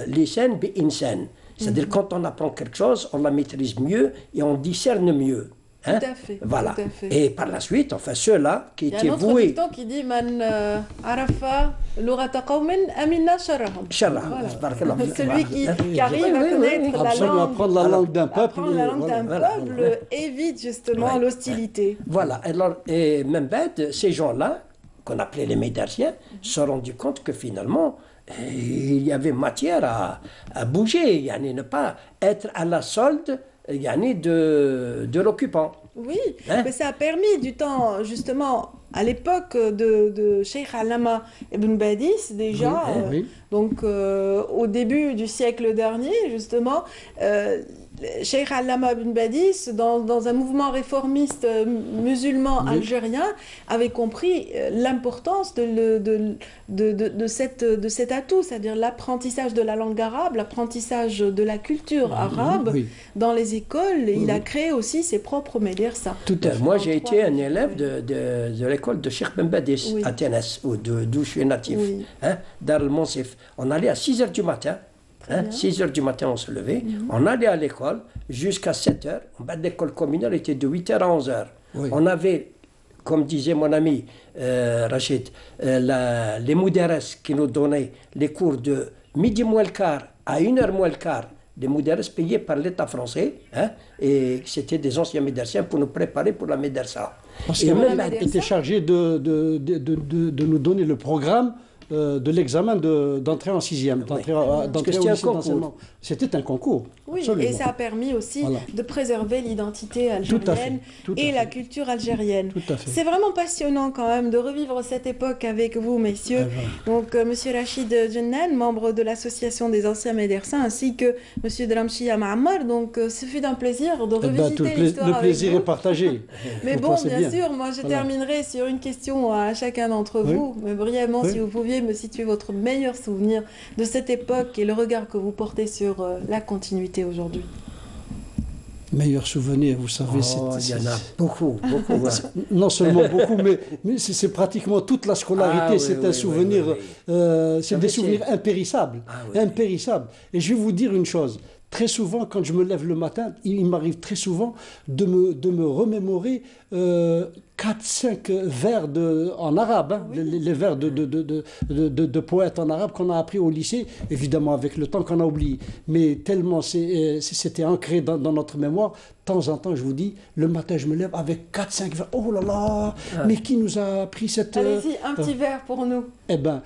lisan bi insan. C'est-à-dire quand on apprend quelque chose, on la maîtrise mieux et on discerne mieux. Tout à fait. Voilà. Tout à fait. Et par la suite, enfin ceux-là qui étaient voués. Il y a un autre dicton qui dit Man arafa lurata qawmin amina sharrahum. Celui qui arrive à connaître la langue, apprendre la langue d'un peuple, évite justement l'hostilité. Voilà. Alors, et même ces gens-là, qu'on appelait les Médersiens, se sont rendus compte que finalement, il y avait matière à bouger, ne pas être à la solde de l'occupant. Oui, mais ça a permis du temps, justement, à l'époque de Cheikh Allama Ibn Badis, déjà, donc au début du siècle dernier, justement, Cheikh Allama Ibn Badis, dans un mouvement réformiste musulman algérien, avait compris l'importance de cet atout, c'est-à-dire l'apprentissage de la langue arabe, l'apprentissage de la culture arabe dans les écoles. Et il a créé aussi ses propres médersa. Moi, j'ai été un élève de l'école de Cheikh Ben Badis à Ténès, d'où je suis natif, Dar el-Monsif. On allait à 6 h du matin. 6 h du matin, on se levait, on allait à l'école jusqu'à 7 h. L'école communale était de 8 h à 11 h. On avait, comme disait mon ami Rachid, les mouderes qui nous donnaient les cours de midi moins le quart à 1 h moins le quart, des mouderes payés par l'État français, et c'était des anciens médersiens pour nous préparer pour la médersa. Parce qu'elle était chargée de nous donner le programme de l'examen d'entrée en 6e, d'entrée au lycée d'enseignement. C'était un concours. Oui, absolument. Et ça a permis aussi de préserver l'identité algérienne et la culture algérienne. C'est vraiment passionnant quand même de revivre cette époque avec vous, messieurs. Donc, Monsieur Rachid Djennan, membre de l'association des anciens médersins, ainsi que Monsieur Dramchi Amammar. Donc, ce fut un plaisir de revisiter l'histoire. Le plaisir est partagé. Mais bon, bien sûr, moi je terminerai sur une question à chacun d'entre vous, mais brièvement, si vous pouviez me situer votre meilleur souvenir de cette époque et le regard que vous portez sur la continuité aujourd'hui. Meilleur souvenir, vous savez, il y en a beaucoup. Non seulement beaucoup, mais c'est pratiquement toute la scolarité. C'est un souvenir, c'est des souvenirs impérissables. Impérissables. Et je vais vous dire une chose, très souvent, quand je me lève le matin, il m'arrive très souvent de me remémorer 4-5 vers en arabe, hein, les vers de poètes en arabe qu'on a appris au lycée, évidemment avec le temps qu'on a oublié. Mais tellement c'était ancré dans notre mémoire, de temps en temps, je vous dis, le matin, je me lève avec 4-5 vers. Oh là là, mais qui nous a appris cette... Allez-y, un petit vers pour nous. Eh bien...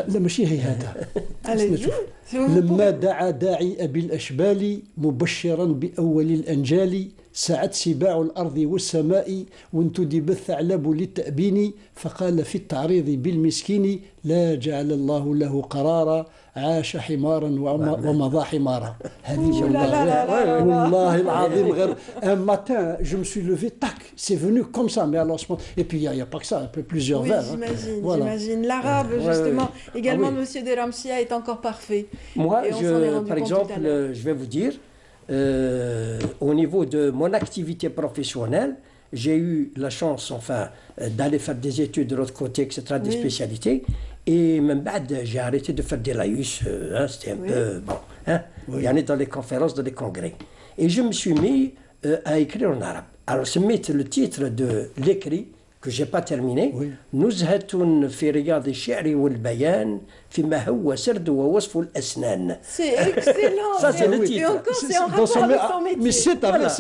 لا ماشي هي هذا. لما دعا داعي أبي الأشبال مبشرا بأول الأنجال سعت سباع الأرض والسماء وانتدب الثعلب للتأبين فقال في التعريض بالمسكين لا جعل الله له قرارا عاش حمارا ومضى حمارا. هذه والله العظيم غير un matin je me suis levé tac c'est venu comme ça mais alors et puis il y a pas que ça plusieurs vers. J'imagine l'arabe justement également monsieur Deramchia est encore parfait. Moi par exemple je vais vous dire au niveau de mon activité professionnelle, j'ai eu la chance d'aller faire des études de l'autre côté, etc., des spécialités. Et même j'ai arrêté de faire des laïus, c'était un peu bon, il y en a dans les conférences, dans les congrès. Et je me suis mis à écrire en arabe. Alors, c'est le titre de l'écrit que je n'ai pas terminé. نزهة في رياض الشعر والبيان فيما هو سرد ووصف الأسنان. C'est excellent. Ça, c'est le titre. Et encore, c'est en rapport avec son métier. Mais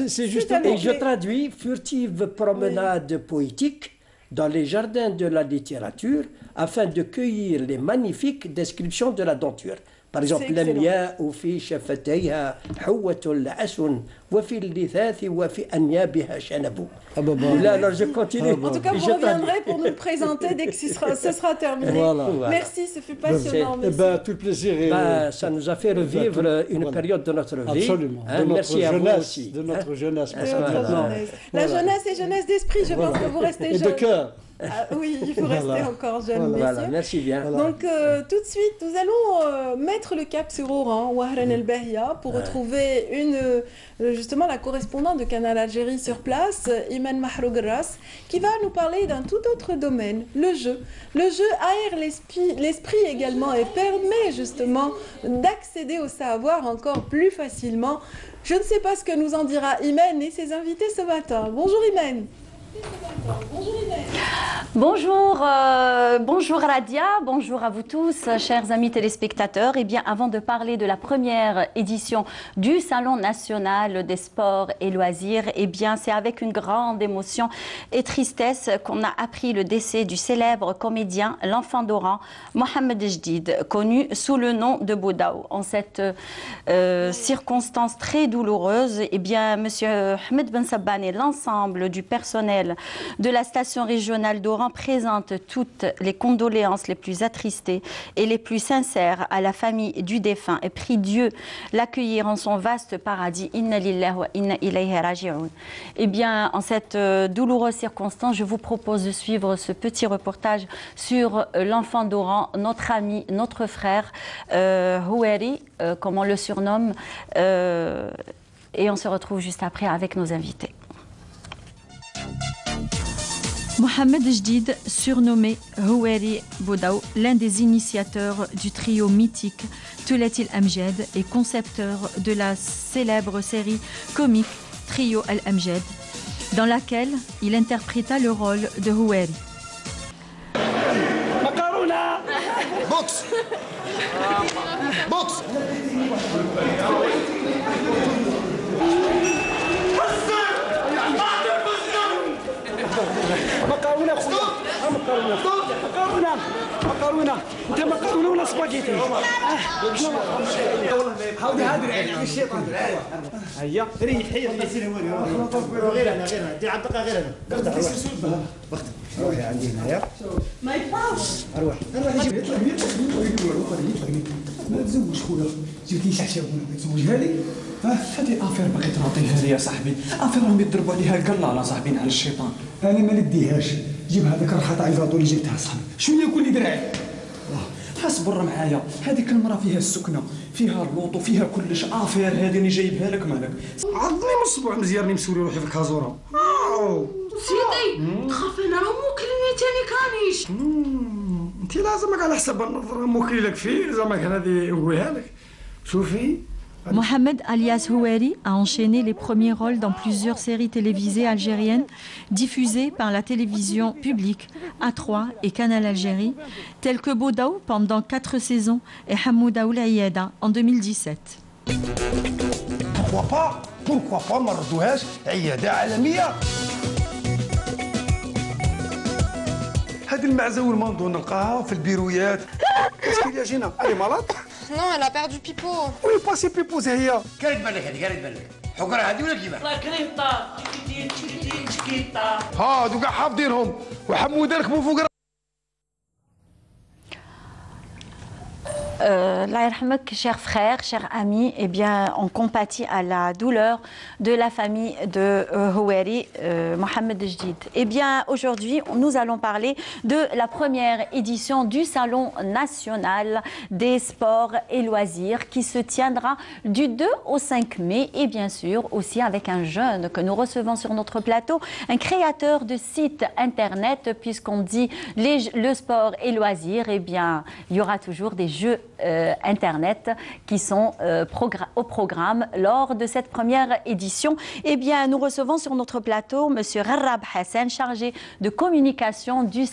c'est justement... Et je traduis furtive promenade poétique dans les jardins de la littérature afin de cueillir les magnifiques descriptions de la denture. Par exemple, l'amia في شفتيها حوة العسن وفي اللثاث وفي أنيابها شنب. Là, alors je continue. En tout cas, vous reviendrez pour nous le présenter dès que ce sera terminé. Voilà. Merci, ce fut passionnant. Tout le plaisir. Ça nous a fait revivre une période de notre vie. Absolument. Merci à vous aussi. De notre jeunesse. La jeunesse est jeunesse d'esprit, je pense que vous restez jeune. Et de cœur. Oui, il faut rester encore jeune, messieurs. Voilà, merci bien. Donc, tout de suite, nous allons mettre le cap sur Oran, Wahran El Bahia, pour retrouver justement la correspondante de Canal Algérie sur place, Iman Mahroug Ras, qui va nous parler d'un tout autre domaine, le jeu. Le jeu aère l'esprit également et permet justement d'accéder au savoir encore plus facilement. Je ne sais pas ce que nous en dira Iman et ses invités ce matin. Bonjour Iman. Bonjour Radia, bonjour à vous tous, chers amis téléspectateurs. Et bien, avant de parler de la première édition du Salon national des sports et loisirs, et bien, c'est avec une grande émotion et tristesse qu'on a appris le décès du célèbre comédien, l'enfant d'Oran, Mohamed Jdid, connu sous le nom de Boudaou. En cette circonstance très douloureuse, et bien, Monsieur Ahmed Ben Sabban et l'ensemble du personnel de la station régionale d'Oran présente toutes les condoléances les plus attristées et les plus sincères à la famille du défunt et prie Dieu l'accueillir en son vaste paradis. Inna lillahi wa inna ilayhi raji'un. Eh bien, en cette douloureuse circonstance, je vous propose de suivre ce petit reportage sur l'enfant d'Oran, notre ami, notre frère, Houeri, comme on le surnomme, et on se retrouve juste après avec nos invités. Mohamed Jdid, surnommé Houeri Boudaou, l'un des initiateurs du trio mythique Toulet Al-Amjad et concepteur de la célèbre série comique Trio Al-Amjad, dans laquelle il interpréta le rôle de Houeri. Box. Box. مكرونه خويا مكرونه انت مكرونه ولا سباجيتي هاودي هذه الشيطان هيا ريحي غير انا دي عندك غير انا روحي عندي هنايا ما يبقاش اروح ما تزوج خويا جبتي شعشعونه تزوجها لي هذه افير باغي تعطيها لي يا صاحبي افير راهم يضربوا عليها القلاله صاحبي على الشيطان انا ما نديهاش جيب هذاك الرخا تاع الفاطو اللي جبتها صاحبي شويه كل درعي اصبر معايا هذيك المراه فيها السكنه فيها اللوط وفيها كلش افير هذه اللي جايبها لك مالك عضني من الصبح مزياني مسولي روحي في الكازوره سيدي تخاف انا راه مو كلمتي ثاني كانيش انت انت لازمك على حسب النظره موكلك فيه زعما هذه نقولها لك شوفي. Mohamed alias Houari a enchaîné les premiers rôles dans plusieurs séries télévisées algériennes diffusées par la télévision publique A3 et Canal Algérie, telles que Boudaou pendant 4 saisons et Hamouda Oulaïeda en 2017. Pourquoi pas ما ردوهاش عيادة عالمية. هذه المعزة والمنظور نلقاها في البيرويات. Qu'est-ce qu'il y a Gina? Elle est malade? Non, elle a perdu Pipo. Oui, pas si Pipo هي. كانت بالك هذه كانت بالك. حقرة هذه ولا كيفاش؟ لا كريمتا تشكيتا. ها دوكا حافظينهم وحمودة ركبوا فوق. Allah yarhamak, chers frères, chers amis, eh bien, on compatit à la douleur de la famille de Houari, Mohamed Jdid. Eh bien, aujourd'hui, nous allons parler de la première édition du Salon national des sports et loisirs qui se tiendra du 2 au 5 mai et bien sûr aussi avec un jeune que nous recevons sur notre plateau, un créateur de site internet, puisqu'on dit le sport et loisirs, eh bien, il y aura toujours des jeux Internet qui sont au programme lors de cette première édition. Eh bien, nous recevons sur notre plateau M. Gharrab Hassan, chargé de communication du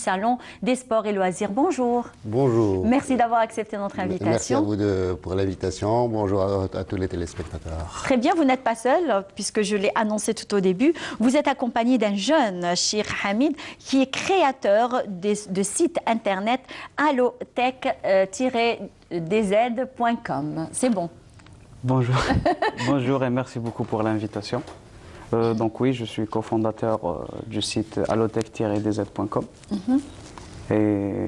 Salon des sports et loisirs. Bonjour. Bonjour. Merci d'avoir accepté notre invitation. Merci à vous pour l'invitation. Bonjour à tous les téléspectateurs. Très bien, vous n'êtes pas seul, puisque je l'ai annoncé tout au début. Vous êtes accompagné d'un jeune, Cheikh Hamid, qui est créateur de site internet allotech-dz.com. C'est bon. Bonjour. Bonjour et merci beaucoup pour l'invitation. Donc oui, je suis cofondateur du site allotech-dz.com. Et...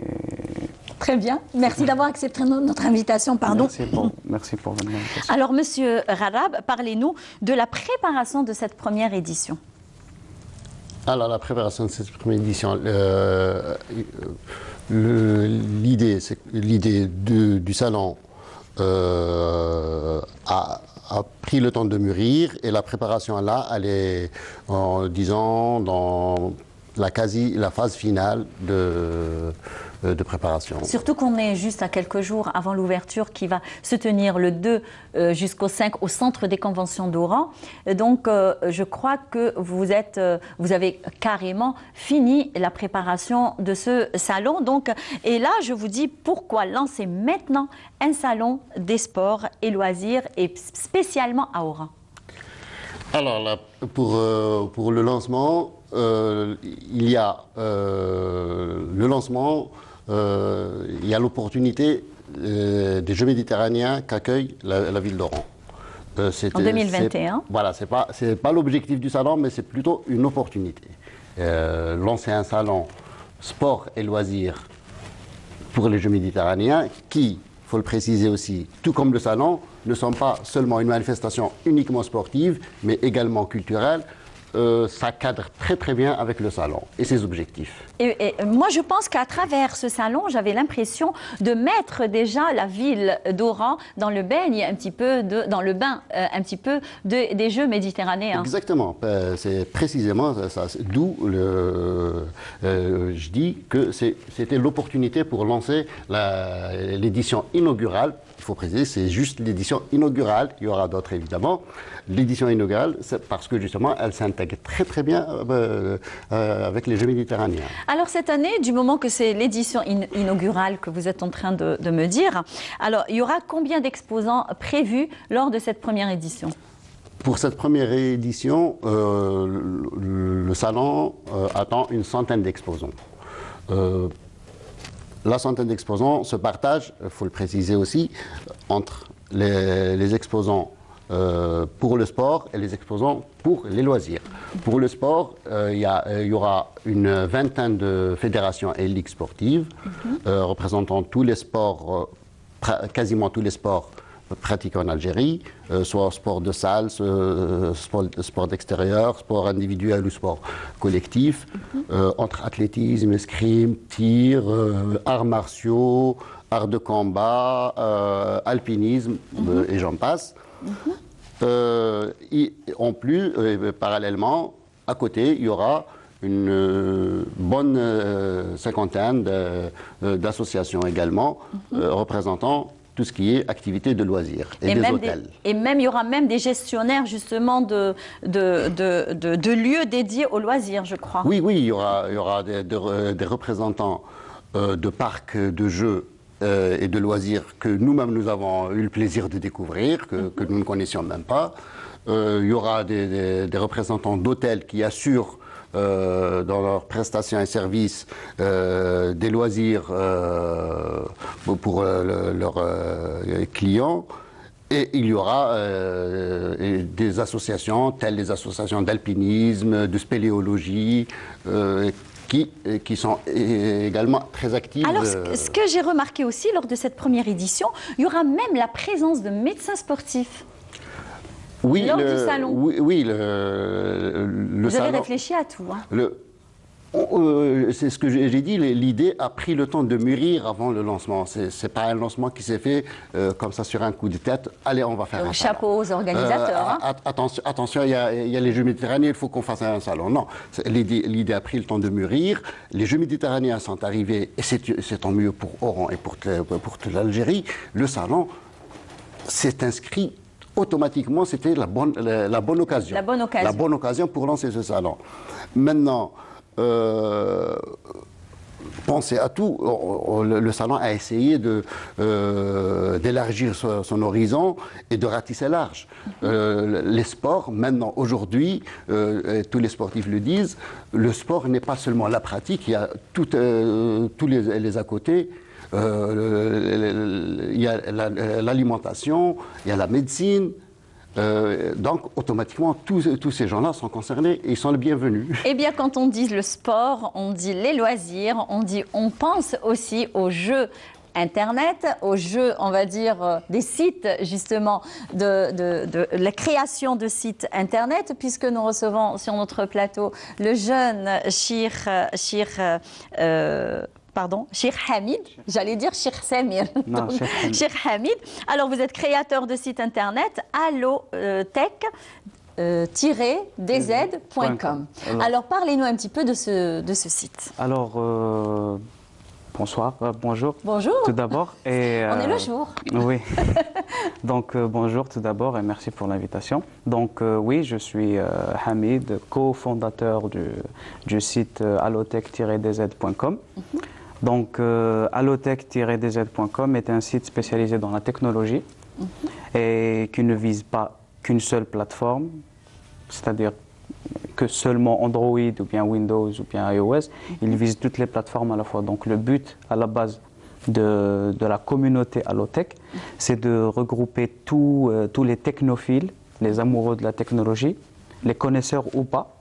Très bien. Merci d'avoir accepté notre invitation. Pardon. Merci pour votre invitation. Alors, Monsieur Gharrab, parlez-nous de la préparation de cette première édition. Alors, la préparation de cette première édition, l'idée du salon a pris le temps de mûrir et la préparation là, elle est, disons, dans la phase finale de préparation. Surtout qu'on est juste à quelques jours avant l'ouverture qui va se tenir le 2 jusqu'au 5 au centre des conventions d'Oran. Donc je crois que vous avez carrément fini la préparation de ce salon. Donc, et là, je vous dis pourquoi lancer maintenant un salon des sports et loisirs et spécialement à Oran. Alors là, pour le lancement, il y a le lancement. Il y a l'opportunité des Jeux méditerranéens qu'accueille la ville d'Oran. En 2021. Voilà, c'est pas l'objectif du salon, mais c'est plutôt une opportunité. Lancer un salon sport et loisirs pour les Jeux méditerranéens qui, il faut le préciser aussi, tout comme le salon, ne sont pas seulement une manifestation uniquement sportive, mais également culturelle. Ça cadre très très bien avec le salon et ses objectifs. Et moi je pense qu'à travers ce salon, j'avais l'impression de mettre déjà la ville d'Oran dans le baigne un petit peu, des Jeux méditerranéens. Exactement, c'est précisément ça, d'où je dis que c'était l'opportunité pour lancer l'édition inaugurale. Il faut préciser, c'est juste l'édition inaugurale, il y aura d'autres évidemment. L'édition inaugurale, c'est parce que justement, elle s'intègre très très bien avec les Jeux méditerranéens. Alors cette année, du moment que c'est l'édition inaugurale que vous êtes en train de me dire, alors il y aura combien d'exposants prévus lors de cette première édition? Pour cette première édition, le salon attend une centaine d'exposants. La centaine d'exposants se partage, il faut le préciser aussi, entre les exposants pour le sport et les exposants pour les loisirs. Pour le sport, il y aura une vingtaine de fédérations et ligues sportives représentant tous les sports, quasiment tous les sports pratiqués en Algérie, soit sport de salle, sport d'extérieur, sport individuel ou sport collectif, entre athlétisme, escrime, tir, arts martiaux, arts de combat, alpinisme et j'en passe. En plus, parallèlement, à côté, il y aura une bonne cinquantaine d'associations également représentant tout ce qui est activité de loisirs et des hôtels. Et même, il y aura même des gestionnaires justement de lieux dédiés aux loisirs, je crois. Oui, oui, il y aura des représentants de parcs de jeux et de loisirs que nous-mêmes nous avons eu le plaisir de découvrir, que nous ne connaissions même pas. Il y aura des représentants d'hôtels qui assurent dans leurs prestations et services des loisirs pour leurs clients. Et il y aura des associations, telles les associations d'alpinisme, de spéléologie, qui sont également très actives. Alors, ce que j'ai remarqué aussi lors de cette première édition, il y aura même la présence de médecins sportifs. Oui, lors du salon. Oui, le Vous salon. avez réfléchi à tout. Hein. C'est ce que j'ai dit, l'idée a pris le temps de mûrir avant le lancement. Ce n'est pas un lancement qui s'est fait comme ça sur un coup de tête. Allez, on va faire un salon. Chapeau aux organisateurs. Attention, il y a les Jeux méditerranéens, il faut qu'on fasse un salon. Non, l'idée a pris le temps de mûrir. Les Jeux méditerranéens sont arrivés, et c'est tant mieux pour Oran et pour toute l'Algérie. Le salon s'est inscrit automatiquement, c'était la bonne occasion. La bonne occasion. La bonne occasion pour lancer ce salon. Maintenant, pensez à tout. Le salon a essayé d'élargir son horizon et de ratisser large. Les sports, maintenant, aujourd'hui, tous les sportifs le disent, le sport n'est pas seulement la pratique, il y a tous les à côté. Il y a l'alimentation, il y a la médecine. Donc, automatiquement, tous ces gens-là sont concernés et ils sont les bienvenus. Eh bien, quand on dit le sport, on dit les loisirs, on pense aussi aux jeux Internet, aux jeux, on va dire, des sites, justement, de la création de sites Internet, puisque nous recevons sur notre plateau le jeune Cheikh Hamid, j'allais dire Cheikh Samir. Non, Cheikh Hamid. Alors, vous êtes créateur de site internet allotech-dz.com. Alors, parlez-nous un petit peu de ce site. Alors, bonsoir, bonjour. Bonjour. Tout d'abord. On est le jour. Oui. Donc, bonjour tout d'abord et merci pour l'invitation. Donc, oui, je suis Hamid, cofondateur du site allotech-dz.com. Donc, allotech-dz.com est un site spécialisé dans la technologie et qui ne vise pas qu'une seule plateforme, c'est-à-dire que seulement Android ou bien Windows ou bien iOS. Il vise toutes les plateformes à la fois. Donc, le but à la base de la communauté Allotech, c'est de regrouper tous les technophiles, les amoureux de la technologie, les connaisseurs ou pas,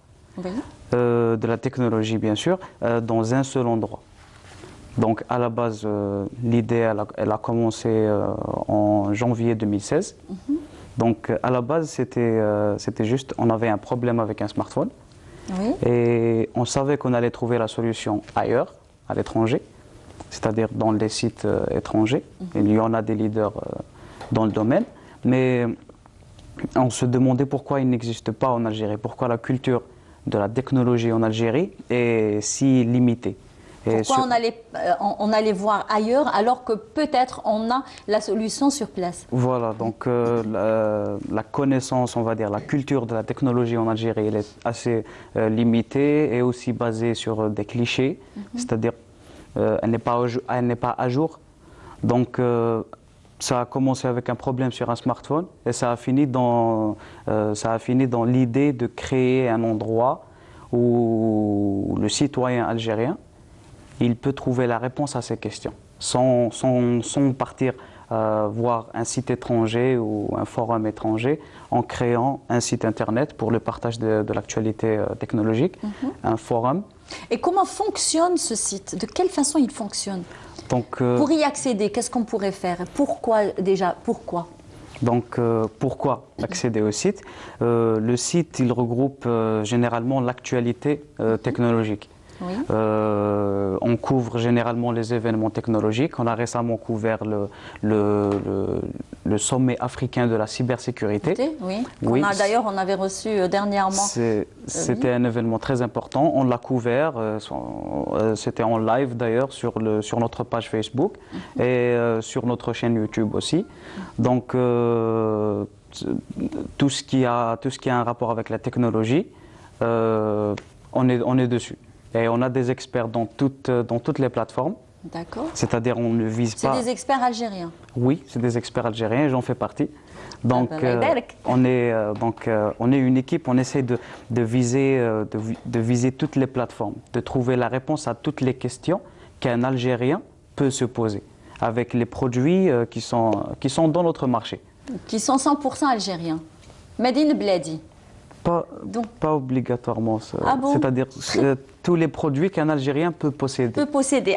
de la technologie bien sûr, dans un seul endroit. Donc à la base, l'idée elle a commencé en janvier 2016. Donc à la base, c'était juste, on avait un problème avec un smartphone et on savait qu'on allait trouver la solution ailleurs, à l'étranger, c'est-à-dire dans les sites étrangers. Il y en a des leaders dans le domaine, mais on se demandait pourquoi il n'existe pas en Algérie, pourquoi la culture de la technologie en Algérie est si limitée. Pourquoi on allait voir ailleurs alors que peut-être on a la solution sur place? Voilà, donc la connaissance, on va dire, la culture de la technologie en Algérie, elle est assez limitée et aussi basée sur des clichés, c'est-à-dire elle n'est pas à jour. Donc ça a commencé avec un problème sur un smartphone et ça a fini dans l'idée de créer un endroit où le citoyen algérien il peut trouver la réponse à ces questions, sans partir voir un site étranger ou un forum étranger, en créant un site internet pour le partage de l'actualité technologique, un forum. Et comment fonctionne ce site? De quelle façon il fonctionne? Donc, pour y accéder, qu'est-ce qu'on pourrait faire? Pourquoi déjà? Pourquoi? Donc, pourquoi accéder au site? Le site, il regroupe généralement l'actualité technologique. Oui. On couvre généralement les événements technologiques. On a récemment couvert le sommet africain de la cybersécurité. Oui. Oui. D'ailleurs, on avait reçu dernièrement. C'était un événement très important. On l'a couvert. C'était en live d'ailleurs sur notre page Facebook et sur notre chaîne YouTube aussi. Donc, tout ce qui a un rapport avec la technologie, on est dessus. Et on a des experts dans toutes les plateformes. D'accord. C'est-à-dire on ne vise pas... C'est des experts algériens. Oui, c'est des experts algériens et j'en fais partie. Donc, on est une équipe, on essaie de viser toutes les plateformes, de trouver la réponse à toutes les questions qu'un Algérien peut se poser avec les produits qui sont dans notre marché. Qui sont 100% algériens. Medine Bladi. Pas obligatoirement. Ah bon? C'est-à-dire tous les produits qu'un Algérien peut posséder.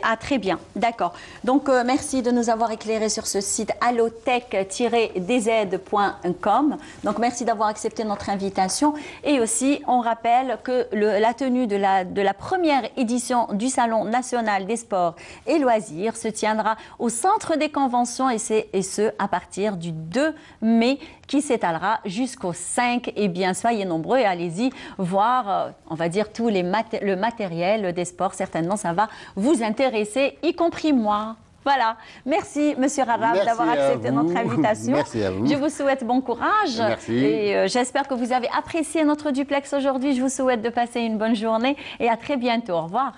Ah, très bien, d'accord. Donc, merci de nous avoir éclairé sur ce site allotech-dz.com. Donc, merci d'avoir accepté notre invitation. Et aussi, on rappelle que la tenue de la première édition du Salon national des sports et loisirs se tiendra au Centre des conventions et ce, à partir du 2 mai, qui s'étalera jusqu'au 5. Eh bien, soyez nombreux et allez-y voir, on va dire, tout le matériel des sports. Certainement, ça va vous intéresser, y compris moi. Voilà. Merci, Monsieur Rarab, d'avoir accepté notre invitation. Merci à vous. Je vous souhaite bon courage. Merci. Et j'espère que vous avez apprécié notre duplex aujourd'hui. Je vous souhaite de passer une bonne journée et à très bientôt. Au revoir.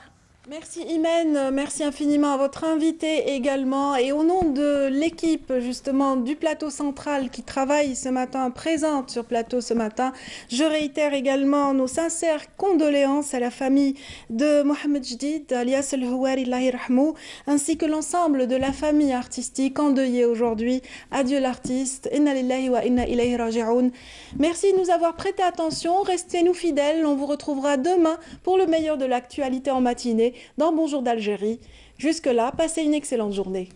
Merci Imen, merci infiniment à votre invité également. Et au nom de l'équipe justement du plateau central qui travaille ce matin, présente sur plateau ce matin, je réitère également nos sincères condoléances à la famille de Mohamed Jdid, alias El Houari Allahi Rahmou, ainsi que l'ensemble de la famille artistique endeuillée aujourd'hui. Adieu l'artiste, inna lillahi wa inna ilayhi raji'un. Merci de nous avoir prêté attention, restez-nous fidèles, on vous retrouvera demain pour le meilleur de l'actualité en matinée dans Bonjour d'Algérie. Jusque-là, passez une excellente journée.